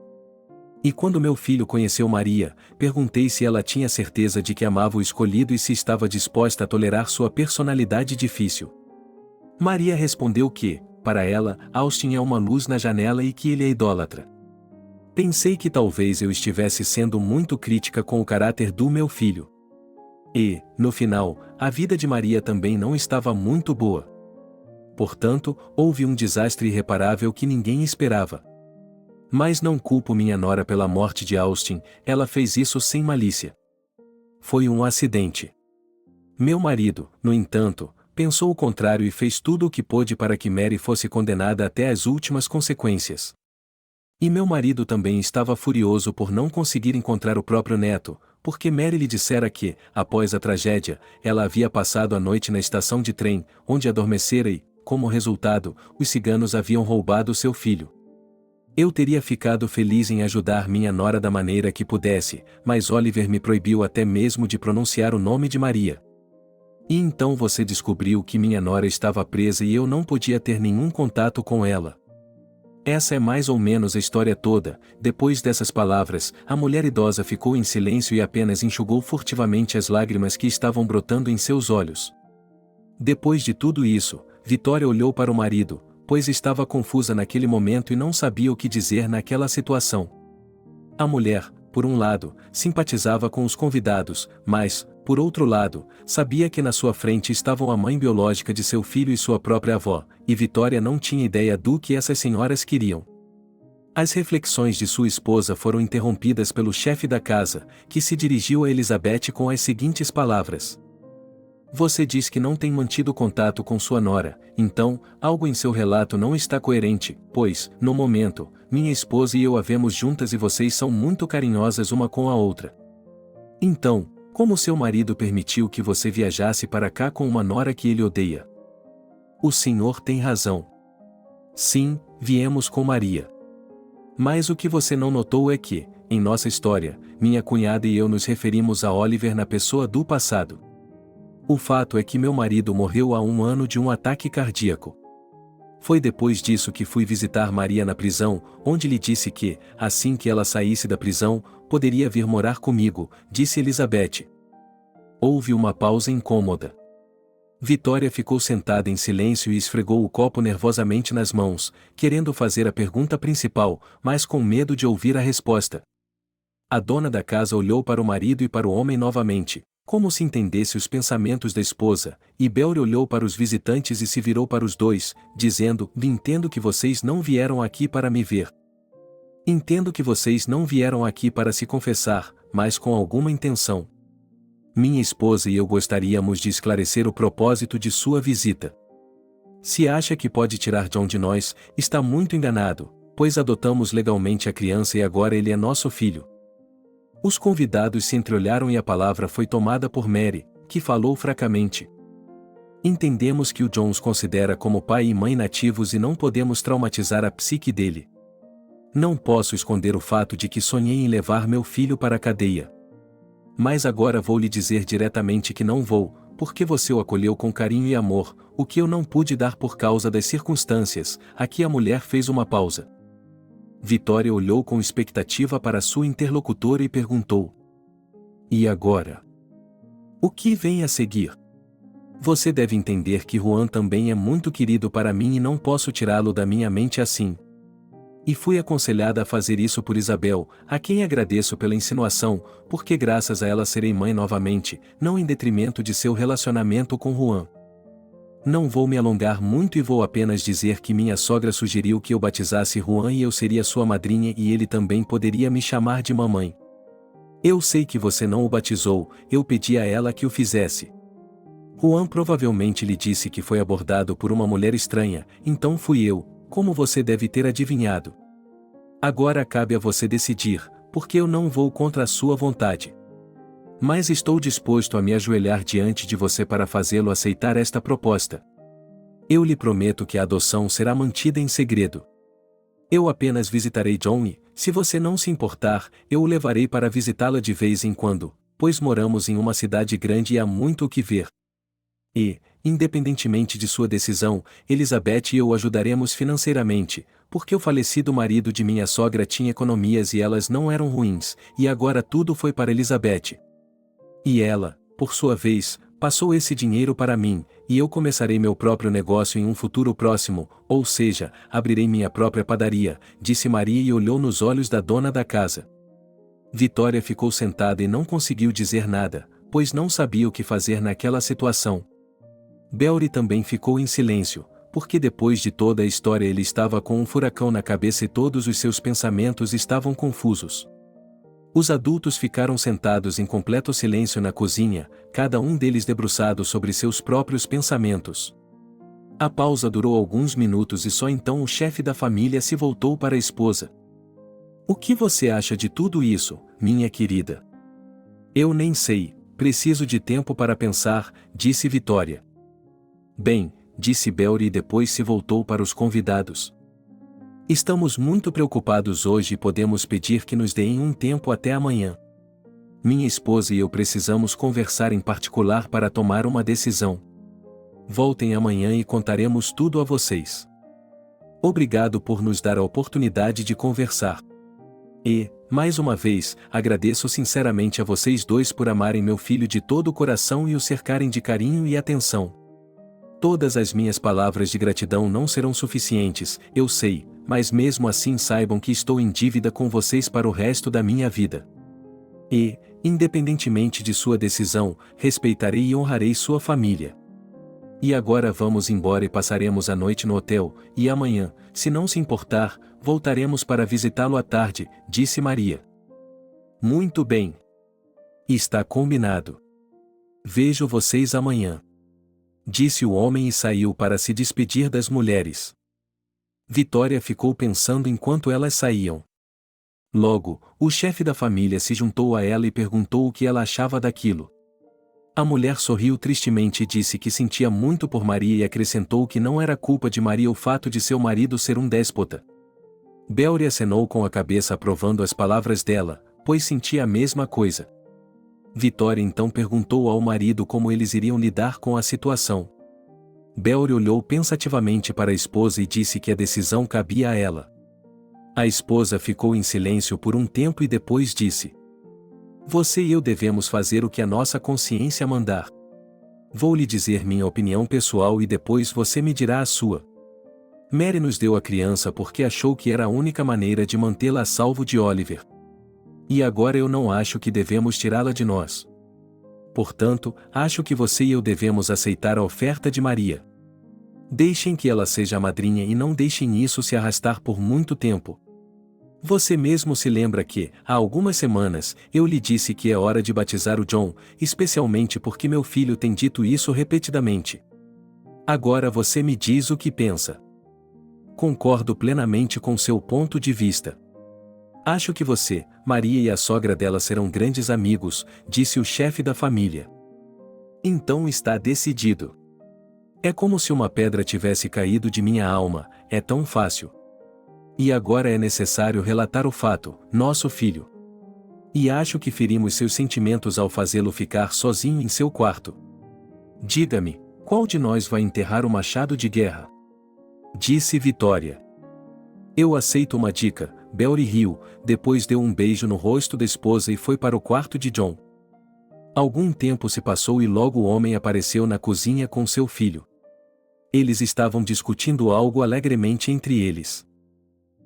E quando meu filho conheceu Maria, perguntei se ela tinha certeza de que amava o escolhido e se estava disposta a tolerar sua personalidade difícil. Maria respondeu que, para ela, Austin é uma luz na janela e que ele é idólatra. Pensei que talvez eu estivesse sendo muito crítica com o caráter do meu filho. E, no final, a vida de Maria também não estava muito boa. Portanto, houve um desastre irreparável que ninguém esperava. Mas não culpo minha nora pela morte de Austin, ela fez isso sem malícia. Foi um acidente. Meu marido, no entanto, pensou o contrário e fez tudo o que pôde para que Mary fosse condenada até as últimas consequências. E meu marido também estava furioso por não conseguir encontrar o próprio neto, porque Mary lhe dissera que, após a tragédia, ela havia passado a noite na estação de trem, onde adormecera e, como resultado, os ciganos haviam roubado seu filho. Eu teria ficado feliz em ajudar minha nora da maneira que pudesse, mas Oliver me proibiu até mesmo de pronunciar o nome de Maria. E então você descobriu que minha nora estava presa e eu não podia ter nenhum contato com ela. Essa é mais ou menos a história toda. Depois dessas palavras, a mulher idosa ficou em silêncio e apenas enxugou furtivamente as lágrimas que estavam brotando em seus olhos. Depois de tudo isso, Vitória olhou para o marido, pois estava confusa naquele momento e não sabia o que dizer naquela situação. A mulher, por um lado, simpatizava com os convidados, mas, por outro lado, sabia que na sua frente estavam a mãe biológica de seu filho e sua própria avó, e Vitória não tinha ideia do que essas senhoras queriam. As reflexões de sua esposa foram interrompidas pelo chefe da casa, que se dirigiu a Elizabeth com as seguintes palavras: Você diz que não tem mantido contato com sua nora, então, algo em seu relato não está coerente, pois, no momento, minha esposa e eu a vemos juntas e vocês são muito carinhosas uma com a outra. Então, Como seu marido permitiu que você viajasse para cá com uma nora que ele odeia? O senhor tem razão. Sim, viemos com Maria. Mas o que você não notou é que, em nossa história, minha cunhada e eu nos referimos a Oliver na pessoa do passado. O fato é que meu marido morreu há 1 ano de um ataque cardíaco. Foi depois disso que fui visitar Maria na prisão, onde lhe disse que, assim que ela saísse da prisão, poderia vir morar comigo, disse Elizabeth. Houve uma pausa incômoda. Vitória ficou sentada em silêncio e esfregou o copo nervosamente nas mãos, querendo fazer a pergunta principal, mas com medo de ouvir a resposta. A dona da casa olhou para o marido e para o homem novamente, como se entendesse os pensamentos da esposa, e Belry olhou para os visitantes e se virou para os dois, dizendo: entendo que vocês não vieram aqui para me ver. Entendo que vocês não vieram aqui para se confessar, mas com alguma intenção. Minha esposa e eu gostaríamos de esclarecer o propósito de sua visita. Se acha que pode tirar John de nós, está muito enganado, pois adotamos legalmente a criança e agora ele é nosso filho. Os convidados se entreolharam e a palavra foi tomada por Mary, que falou fracamente. Entendemos que o John os considera como pai e mãe nativos e não podemos traumatizar a psique dele. Não posso esconder o fato de que sonhei em levar meu filho para a cadeia. Mas agora vou lhe dizer diretamente que não vou, porque você o acolheu com carinho e amor, o que eu não pude dar por causa das circunstâncias. Aqui a mulher fez uma pausa. Vitória olhou com expectativa para sua interlocutora e perguntou: e agora? O que vem a seguir? Você deve entender que Juan também é muito querido para mim e não posso tirá-lo da minha mente assim. E fui aconselhada a fazer isso por Isabel, a quem agradeço pela insinuação, porque graças a ela serei mãe novamente, não em detrimento de seu relacionamento com Juan. Não vou me alongar muito e vou apenas dizer que minha sogra sugeriu que eu batizasse Juan e eu seria sua madrinha e ele também poderia me chamar de mamãe. Eu sei que você não o batizou, eu pedi a ela que o fizesse. Juan provavelmente lhe disse que foi abordado por uma mulher estranha, então fui eu, como você deve ter adivinhado. Agora cabe a você decidir, porque eu não vou contra a sua vontade. Mas estou disposto a me ajoelhar diante de você para fazê-lo aceitar esta proposta. Eu lhe prometo que a adoção será mantida em segredo. Eu apenas visitarei John e, se você não se importar, eu o levarei para visitá-la de vez em quando, pois moramos em uma cidade grande e há muito o que ver. E, independentemente de sua decisão, Elizabeth e eu o ajudaremos financeiramente, porque o falecido marido de minha sogra tinha economias e elas não eram ruins, e agora tudo foi para Elizabeth. E ela, por sua vez, passou esse dinheiro para mim, e eu começarei meu próprio negócio em um futuro próximo, ou seja, abrirei minha própria padaria, disse Maria e olhou nos olhos da dona da casa. Vitória ficou sentada e não conseguiu dizer nada, pois não sabia o que fazer naquela situação. Belry também ficou em silêncio, porque depois de toda a história ele estava com um furacão na cabeça e todos os seus pensamentos estavam confusos. Os adultos ficaram sentados em completo silêncio na cozinha, cada um deles debruçado sobre seus próprios pensamentos. A pausa durou alguns minutos e só então o chefe da família se voltou para a esposa. O que você acha de tudo isso, minha querida? Eu nem sei, preciso de tempo para pensar, disse Vitória. Bem, disse Belry e depois se voltou para os convidados. Estamos muito preocupados hoje e podemos pedir que nos deem um tempo até amanhã. Minha esposa e eu precisamos conversar em particular para tomar uma decisão. Voltem amanhã e contaremos tudo a vocês. Obrigado por nos dar a oportunidade de conversar. E, mais uma vez, agradeço sinceramente a vocês dois por amarem meu filho de todo o coração e o cercarem de carinho e atenção. Todas as minhas palavras de gratidão não serão suficientes, eu sei, mas mesmo assim saibam que estou em dívida com vocês para o resto da minha vida. E, independentemente de sua decisão, respeitarei e honrarei sua família. E agora vamos embora e passaremos a noite no hotel, e amanhã, se não se importar, voltaremos para visitá-lo à tarde, disse Maria. Muito bem. Está combinado. Vejo vocês amanhã. Disse o homem e saiu para se despedir das mulheres. Vitória ficou pensando enquanto elas saíam. Logo, o chefe da família se juntou a ela e perguntou o que ela achava daquilo. A mulher sorriu tristemente e disse que sentia muito por Maria e acrescentou que não era culpa de Maria o fato de seu marido ser um déspota. Bélri acenou com a cabeça aprovando as palavras dela, pois sentia a mesma coisa. Vitória então perguntou ao marido como eles iriam lidar com a situação. Bélri olhou pensativamente para a esposa e disse que a decisão cabia a ela. A esposa ficou em silêncio por um tempo e depois disse: Você e eu devemos fazer o que a nossa consciência mandar. Vou lhe dizer minha opinião pessoal e depois você me dirá a sua. Mary nos deu a criança porque achou que era a única maneira de mantê-la a salvo de Oliver. E agora eu não acho que devemos tirá-la de nós. Portanto, acho que você e eu devemos aceitar a oferta de Maria. Deixem que ela seja a madrinha e não deixem isso se arrastar por muito tempo. Você mesmo se lembra que, há algumas semanas, eu lhe disse que é hora de batizar o John, especialmente porque meu filho tem dito isso repetidamente. Agora você me diz o que pensa. Concordo plenamente com seu ponto de vista. Acho que você, Maria e a sogra dela serão grandes amigos, disse o chefe da família. Então está decidido. É como se uma pedra tivesse caído de minha alma, é tão fácil. E agora é necessário relatar o fato, nosso filho. E acho que ferimos seus sentimentos ao fazê-lo ficar sozinho em seu quarto. Diga-me, qual de nós vai enterrar o machado de guerra? Disse Vitória. Eu aceito uma dica, Bélri riu, depois deu um beijo no rosto da esposa e foi para o quarto de John. Algum tempo se passou e logo o homem apareceu na cozinha com seu filho. Eles estavam discutindo algo alegremente entre eles.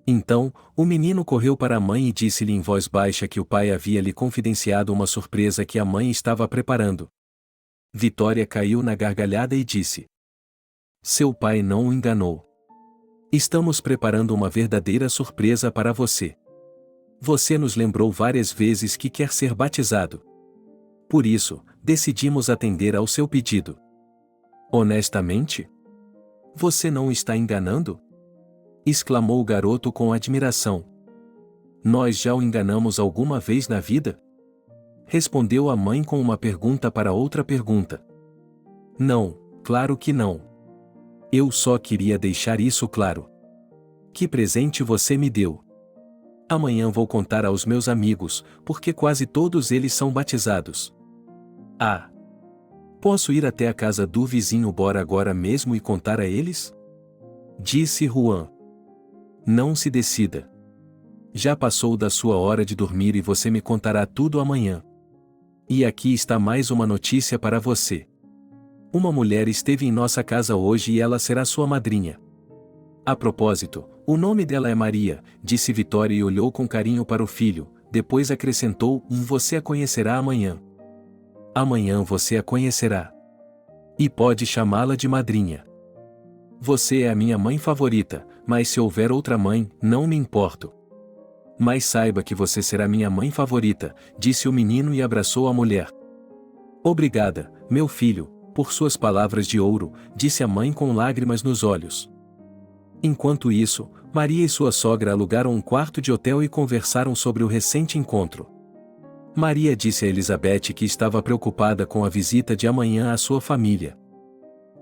Então, o menino correu para a mãe e disse-lhe em voz baixa que o pai havia lhe confidenciado uma surpresa que a mãe estava preparando. Vitória caiu na gargalhada e disse: Seu pai não o enganou. Estamos preparando uma verdadeira surpresa para você. Você nos lembrou várias vezes que quer ser batizado. Por isso, decidimos atender ao seu pedido. Honestamente? Você não está enganando? Exclamou o garoto com admiração. Nós já o enganamos alguma vez na vida? Respondeu a mãe com uma pergunta para outra pergunta. Não, claro que não. Eu só queria deixar isso claro. Que presente você me deu? Amanhã vou contar aos meus amigos, porque quase todos eles são batizados. Ah! Posso ir até a casa do vizinho Bora agora mesmo e contar a eles? Disse Juan. Não se decida. Já passou da sua hora de dormir e você me contará tudo amanhã. E aqui está mais uma notícia para você. Uma mulher esteve em nossa casa hoje e ela será sua madrinha. A propósito, o nome dela é Maria, disse Vitória e olhou com carinho para o filho, depois acrescentou: Você a conhecerá amanhã. Amanhã você a conhecerá. E pode chamá-la de madrinha. Você é a minha mãe favorita, mas se houver outra mãe, não me importo. Mas saiba que você será minha mãe favorita, disse o menino e abraçou a mulher. Obrigada, meu filho, por suas palavras de ouro, disse a mãe com lágrimas nos olhos. Enquanto isso, Maria e sua sogra alugaram um quarto de hotel e conversaram sobre o recente encontro. Maria disse a Elizabeth que estava preocupada com a visita de amanhã à sua família.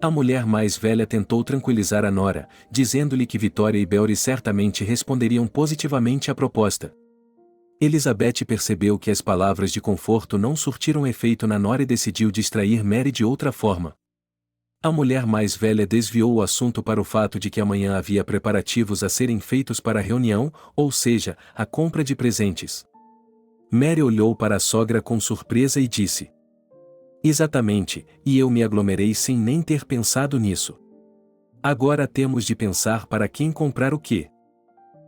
A mulher mais velha tentou tranquilizar a nora, dizendo-lhe que Vitória e Bélri certamente responderiam positivamente à proposta. Elizabeth percebeu que as palavras de conforto não surtiram efeito na nora e decidiu distrair Mary de outra forma. A mulher mais velha desviou o assunto para o fato de que amanhã havia preparativos a serem feitos para a reunião, ou seja, a compra de presentes. Mary olhou para a sogra com surpresa e disse: Exatamente, e eu me aglomerei sem nem ter pensado nisso. Agora temos de pensar para quem comprar o quê.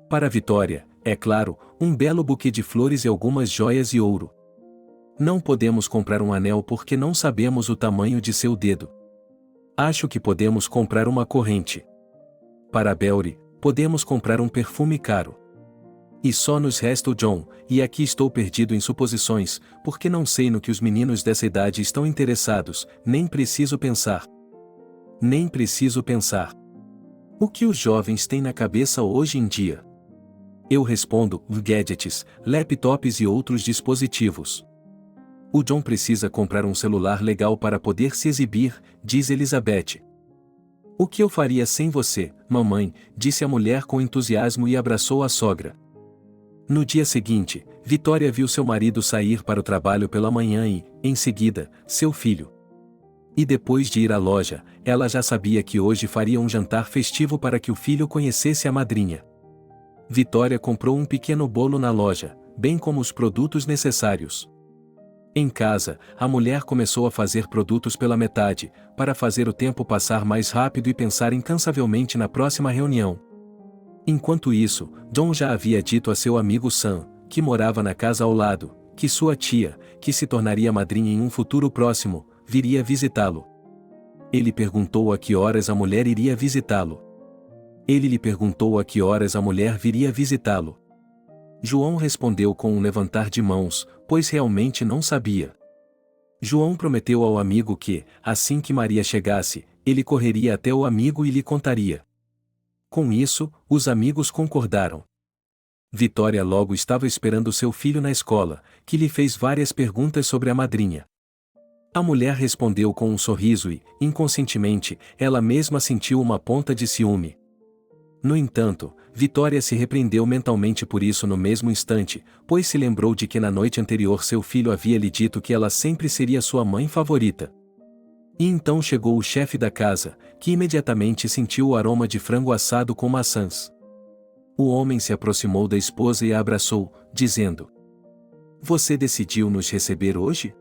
Para Vitória, é claro, um belo buquê de flores e algumas joias e ouro. Não podemos comprar um anel porque não sabemos o tamanho de seu dedo. Acho que podemos comprar uma corrente. Para Bélri, podemos comprar um perfume caro. E só nos resta o John, e aqui estou perdido em suposições, porque não sei no que os meninos dessa idade estão interessados, nem preciso pensar. Nem preciso pensar. O que os jovens têm na cabeça hoje em dia? Eu respondo, gadgets, laptops e outros dispositivos. O John precisa comprar um celular legal para poder se exibir, diz Elizabeth. O que eu faria sem você, mamãe, disse a mulher com entusiasmo e abraçou a sogra. No dia seguinte, Vitória viu seu marido sair para o trabalho pela manhã e, em seguida, seu filho. E depois de ir à loja, ela já sabia que hoje faria um jantar festivo para que o filho conhecesse a madrinha. Vitória comprou um pequeno bolo na loja, bem como os produtos necessários. Em casa, a mulher começou a fazer produtos pela metade, para fazer o tempo passar mais rápido e pensar incansavelmente na próxima reunião. Enquanto isso, John já havia dito a seu amigo Sam, que morava na casa ao lado, que sua tia, que se tornaria madrinha em um futuro próximo, viria visitá-lo. Ele perguntou a que horas a mulher iria visitá-lo. Ele lhe perguntou a que horas a mulher viria visitá-lo. João respondeu com um levantar de mãos, pois realmente não sabia. João prometeu ao amigo que, assim que Maria chegasse, ele correria até o amigo e lhe contaria. Com isso, os amigos concordaram. Vitória logo estava esperando seu filho na escola, que lhe fez várias perguntas sobre a madrinha. A mulher respondeu com um sorriso e, inconscientemente, ela mesma sentiu uma ponta de ciúme. No entanto, Vitória se repreendeu mentalmente por isso no mesmo instante, pois se lembrou de que na noite anterior seu filho havia lhe dito que ela sempre seria sua mãe favorita. E então chegou o chefe da casa, que imediatamente sentiu o aroma de frango assado com maçãs. O homem se aproximou da esposa e a abraçou, dizendo: "Você decidiu nos receber hoje?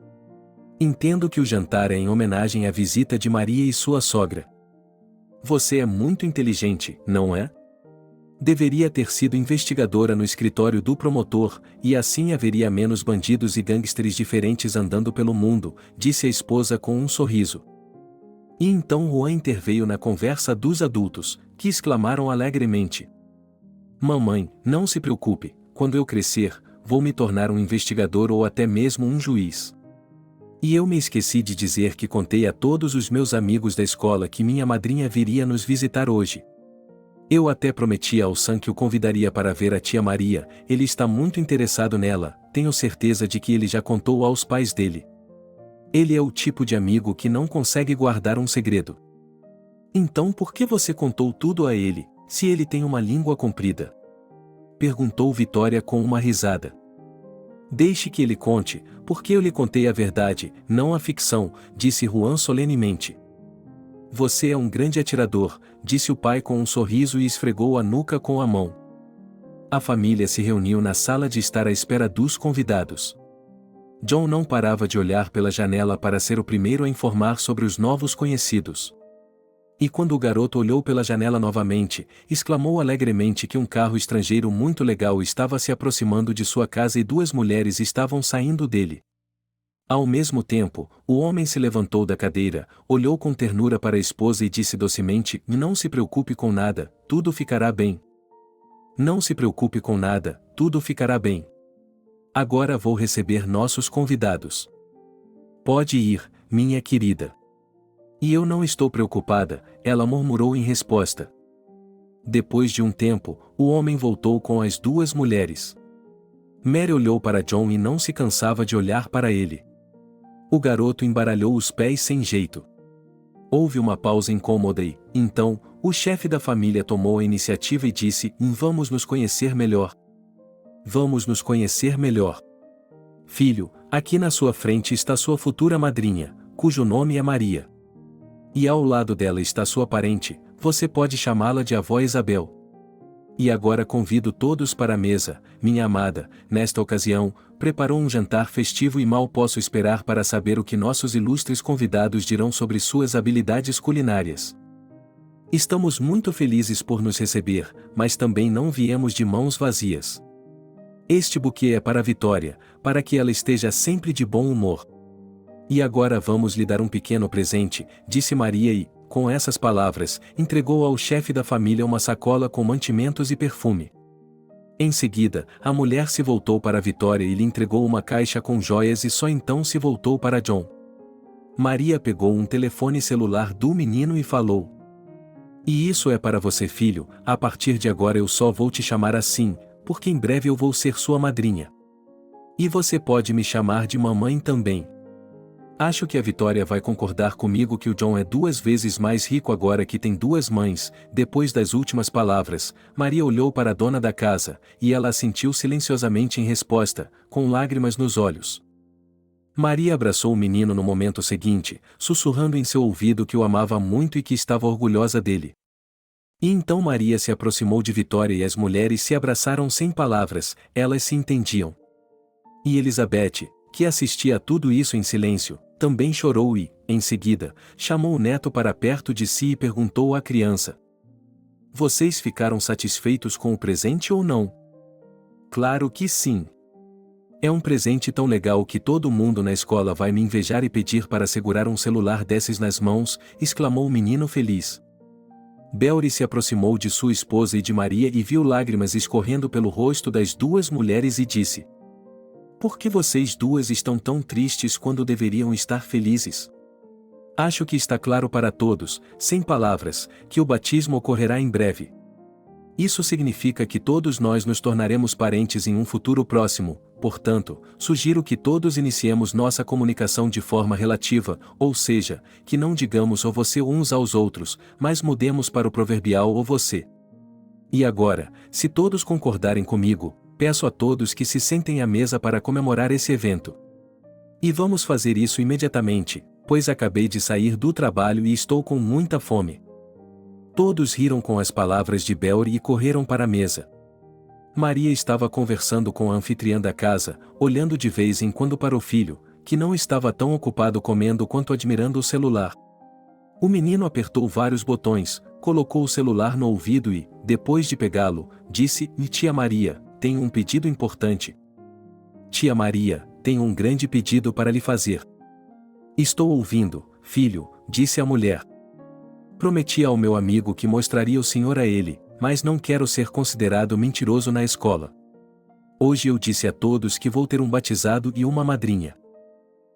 Entendo que o jantar é em homenagem à visita de Maria e sua sogra. Você é muito inteligente, não é? Deveria ter sido investigadora no escritório do promotor, e assim haveria menos bandidos e gangsters diferentes andando pelo mundo", disse a esposa com um sorriso. E então Juan interveio na conversa dos adultos, que exclamaram alegremente: "Mamãe, não se preocupe, quando eu crescer, vou me tornar um investigador ou até mesmo um juiz. E eu me esqueci de dizer que contei a todos os meus amigos da escola que minha madrinha viria nos visitar hoje. Eu até prometi ao Sam que o convidaria para ver a tia Maria, ele está muito interessado nela, tenho certeza de que ele já contou aos pais dele. Ele é o tipo de amigo que não consegue guardar um segredo. Então por que você contou tudo a ele, se ele tem uma língua comprida?" perguntou Vitória com uma risada. "Deixe que ele conte, porque eu lhe contei a verdade, não a ficção", disse Juan solenemente. "Você é um grande atirador", disse o pai com um sorriso e esfregou a nuca com a mão. A família se reuniu na sala de estar à espera dos convidados. John não parava de olhar pela janela para ser o primeiro a informar sobre os novos conhecidos. E quando o garoto olhou pela janela novamente, exclamou alegremente que um carro estrangeiro muito legal estava se aproximando de sua casa e duas mulheres estavam saindo dele. Ao mesmo tempo, o homem se levantou da cadeira, olhou com ternura para a esposa e disse docemente: "Não se preocupe com nada, tudo ficará bem. Não se preocupe com nada, tudo ficará bem. Agora vou receber nossos convidados. Pode ir, minha querida." "E eu não estou preocupada", ela murmurou em resposta. Depois de um tempo, o homem voltou com as duas mulheres. Mary olhou para John e não se cansava de olhar para ele. O garoto embaralhou os pés sem jeito. Houve uma pausa incômoda e, então, o chefe da família tomou a iniciativa e disse: "Vamos nos conhecer melhor. Vamos nos conhecer melhor. Filho, aqui na sua frente está sua futura madrinha, cujo nome é Maria. E ao lado dela está sua parente, você pode chamá-la de avó Isabel. E agora convido todos para a mesa, minha amada." Nesta ocasião, preparou um jantar festivo e mal posso esperar para saber o que nossos ilustres convidados dirão sobre suas habilidades culinárias. Estamos muito felizes por nos receber, mas também não viemos de mãos vazias. Este buquê é para a Vitória, para que ela esteja sempre de bom humor. E agora vamos lhe dar um pequeno presente, disse Maria e, com essas palavras, entregou ao chefe da família uma sacola com mantimentos e perfume. Em seguida, a mulher se voltou para Vitória e lhe entregou uma caixa com joias e só então se voltou para John. Maria pegou um telefone celular do menino e falou: "E isso é para você, filho, a partir de agora eu só vou te chamar assim, porque em breve eu vou ser sua madrinha. E você pode me chamar de mamãe também. Acho que a Vitória vai concordar comigo que o John é 2 vezes mais rico agora que tem 2 mães. Depois das últimas palavras, Maria olhou para a dona da casa, e ela assentiu silenciosamente em resposta, com lágrimas nos olhos. Maria abraçou o menino no momento seguinte, sussurrando em seu ouvido que o amava muito e que estava orgulhosa dele. E então Maria se aproximou de Vitória e as mulheres se abraçaram sem palavras, elas se entendiam. E Elizabeth, que assistia a tudo isso em silêncio, também chorou e, em seguida, chamou o neto para perto de si e perguntou à criança: "Vocês ficaram satisfeitos com o presente ou não?" "Claro que sim. É um presente tão legal que todo mundo na escola vai me invejar e pedir para segurar um celular desses nas mãos", exclamou o menino feliz. Belry se aproximou de sua esposa e de Maria e viu lágrimas escorrendo pelo rosto das 2 mulheres e disse: "Por que vocês 2 estão tão tristes quando deveriam estar felizes? Acho que está claro para todos, sem palavras, que o batismo ocorrerá em breve. Isso significa que todos nós nos tornaremos parentes em um futuro próximo, portanto, sugiro que todos iniciemos nossa comunicação de forma relativa, ou seja, que não digamos o você uns aos outros, mas mudemos para o proverbial o você. E agora, se todos concordarem comigo, peço a todos que se sentem à mesa para comemorar esse evento. E vamos fazer isso imediatamente, pois acabei de sair do trabalho e estou com muita fome." Todos riram com as palavras de Belry e correram para a mesa. Maria estava conversando com a anfitriã da casa, olhando de vez em quando para o filho, que não estava tão ocupado comendo quanto admirando o celular. O menino apertou vários botões, colocou o celular no ouvido e, depois de pegá-lo, disse: "Tia Maria, tenho um pedido importante." "Tia Maria, tenho um grande pedido para lhe fazer." "Estou ouvindo, filho", disse a mulher. "Prometi ao meu amigo que mostraria o senhor a ele, mas não quero ser considerado mentiroso na escola. Hoje eu disse a todos que vou ter um batizado e uma madrinha.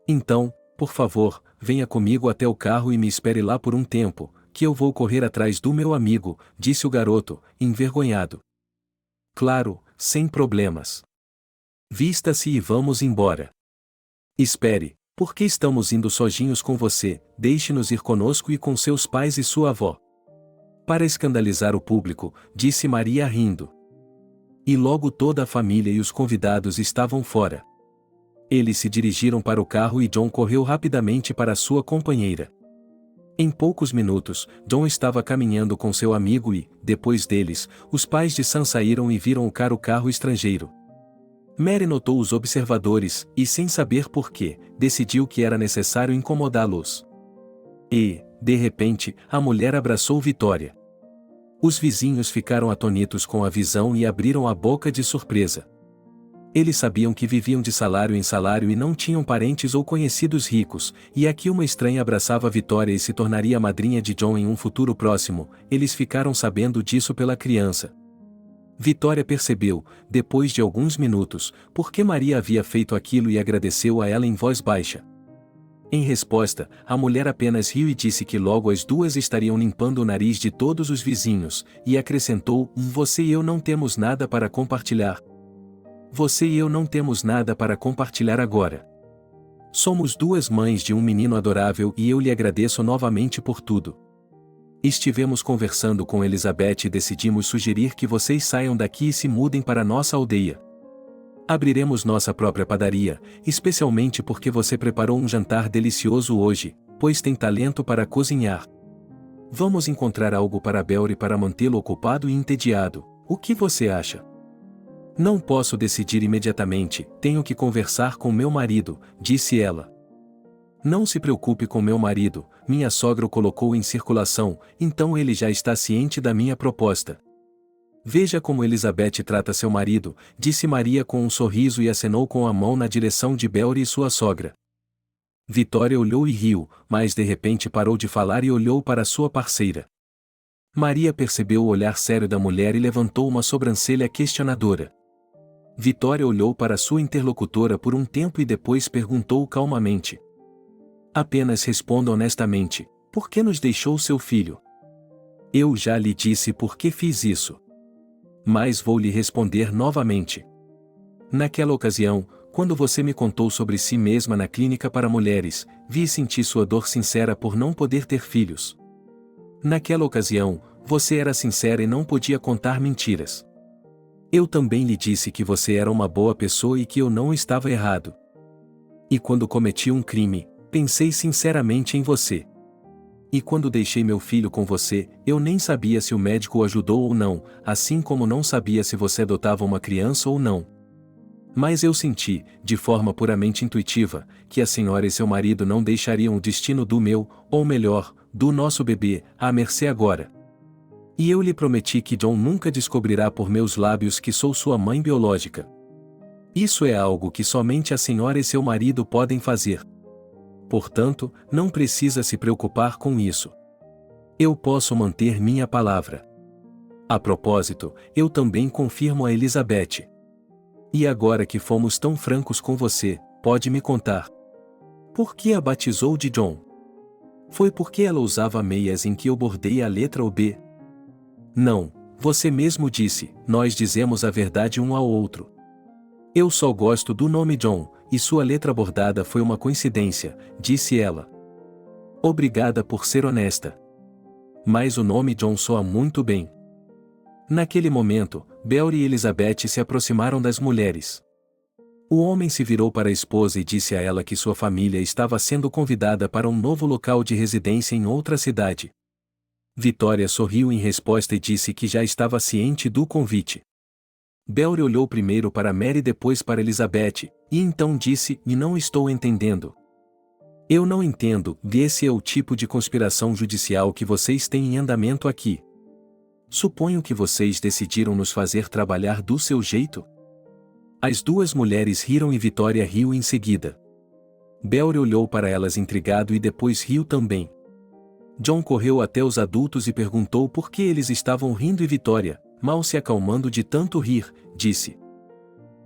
Então, por favor, venha comigo até o carro e me espere lá por um tempo, que eu vou correr atrás do meu amigo", disse o garoto, envergonhado. "Claro, sem problemas. Vista-se e vamos embora." "Espere, por que estamos indo sozinhos com você? Deixe-nos ir conosco e com seus pais e sua avó." "Para escandalizar o público", disse Maria rindo. E logo toda a família e os convidados estavam fora. Eles se dirigiram para o carro e John correu rapidamente para sua companheira. Em poucos minutos, John estava caminhando com seu amigo e, depois deles, os pais de Sam saíram e viram o carro estrangeiro. Mary notou os observadores, e sem saber por quê, decidiu que era necessário incomodá-los. E, de repente, a mulher abraçou Vitória. Os vizinhos ficaram atônitos com a visão e abriram a boca de surpresa. Eles sabiam que viviam de salário em salário e não tinham parentes ou conhecidos ricos, e aqui uma estranha abraçava Vitória e se tornaria a madrinha de John em um futuro próximo. Eles ficaram sabendo disso pela criança. Vitória percebeu, depois de alguns minutos, por que Maria havia feito aquilo e agradeceu a ela em voz baixa. Em resposta, a mulher apenas riu e disse que logo as 2 estariam limpando o nariz de todos os vizinhos, e acrescentou: "Você e eu não temos nada para compartilhar. Você e eu não temos nada para compartilhar agora. Somos 2 mães de um menino adorável e eu lhe agradeço novamente por tudo. Estivemos conversando com Elizabeth e decidimos sugerir que vocês saiam daqui e se mudem para nossa aldeia. Abriremos nossa própria padaria, especialmente porque você preparou um jantar delicioso hoje, pois tem talento para cozinhar. Vamos encontrar algo para Belry para mantê-lo ocupado e entediado. O que você acha?" "Não posso decidir imediatamente, tenho que conversar com meu marido", disse ela. "Não se preocupe com meu marido, minha sogra o colocou em circulação, então ele já está ciente da minha proposta. Veja como Elizabeth trata seu marido", disse Maria com um sorriso e acenou com a mão na direção de Belry e sua sogra. Vitória olhou e riu, mas de repente parou de falar e olhou para sua parceira. Maria percebeu o olhar sério da mulher e levantou uma sobrancelha questionadora. Vitória olhou para sua interlocutora por um tempo e depois perguntou calmamente: "Apenas responda honestamente, por que nos deixou seu filho?" "Eu já lhe disse por que fiz isso." Mas vou lhe responder novamente. Naquela ocasião, quando você me contou sobre si mesma na clínica para mulheres, vi e senti sua dor sincera por não poder ter filhos. Naquela ocasião, você era sincera e não podia contar mentiras. Eu também lhe disse que você era uma boa pessoa e que eu não estava errado. E quando cometi um crime, pensei sinceramente em você. E quando deixei meu filho com você, eu nem sabia se o médico o ajudou ou não, assim como não sabia se você adotava uma criança ou não. Mas eu senti, de forma puramente intuitiva, que a senhora e seu marido não deixariam o destino do meu, ou melhor, do nosso bebê, à mercê agora. E eu lhe prometi que John nunca descobrirá por meus lábios que sou sua mãe biológica. Isso é algo que somente a senhora e seu marido podem fazer. Portanto, não precisa se preocupar com isso. Eu posso manter minha palavra. A propósito, eu também confirmo a Elizabeth. E agora que fomos tão francos com você, pode me contar. Por que a batizou de John? Foi porque ela usava meias em que eu bordei a letra O B? Não, você mesmo disse, nós dizemos a verdade um ao outro. Eu só gosto do nome John, e sua letra bordada foi uma coincidência, disse ela. Obrigada por ser honesta. Mas o nome John soa muito bem. Naquele momento, Belry e Elizabeth se aproximaram das mulheres. O homem se virou para a esposa e disse a ela que sua família estava sendo convidada para um novo local de residência em outra cidade. Vitória sorriu em resposta e disse que já estava ciente do convite. Belry olhou primeiro para Mary e depois para Elizabeth, e então disse, e não estou entendendo. Eu não entendo, esse é o tipo de conspiração judicial que vocês têm em andamento aqui. Suponho que vocês decidiram nos fazer trabalhar do seu jeito? As duas mulheres riram e Vitória riu em seguida. Belry olhou para elas intrigado e depois riu também. John correu até os adultos e perguntou por que eles estavam rindo e Vitória, mal se acalmando de tanto rir, disse: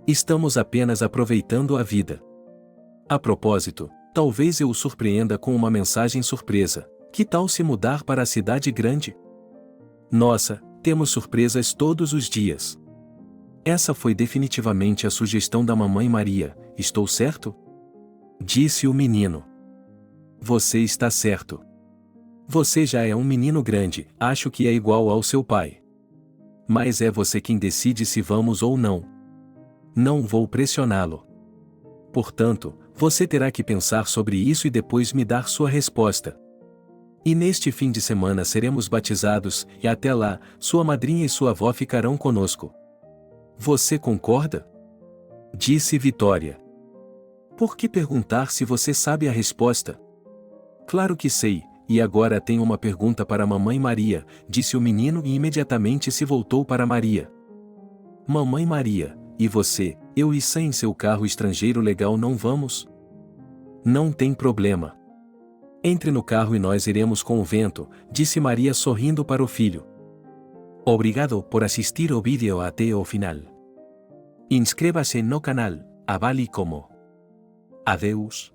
Estamos apenas aproveitando a vida. A propósito, talvez eu o surpreenda com uma mensagem surpresa. Que tal se mudar para a cidade grande? Nossa, temos surpresas todos os dias. Essa foi definitivamente a sugestão da mamãe Maria, estou certo? Disse o menino. Você está certo. Você já é um menino grande, acho que é igual ao seu pai. Mas é você quem decide se vamos ou não. Não vou pressioná-lo. Portanto, você terá que pensar sobre isso e depois me dar sua resposta. E neste fim de semana seremos batizados, e até lá, sua madrinha e sua avó ficarão conosco. Você concorda? Disse Vitória. Por que perguntar se você sabe a resposta? Claro que sei, e agora tenho uma pergunta para a mamãe Maria, disse o menino e imediatamente se voltou para Maria. Mamãe Maria, e você, eu e Sam em seu carro estrangeiro legal não vamos? Não tem problema. Entre no carro e nós iremos com o vento, disse Maria sorrindo para o filho. Obrigado por assistir o vídeo até o final. Inscreva-se no canal, avale como. Adeus.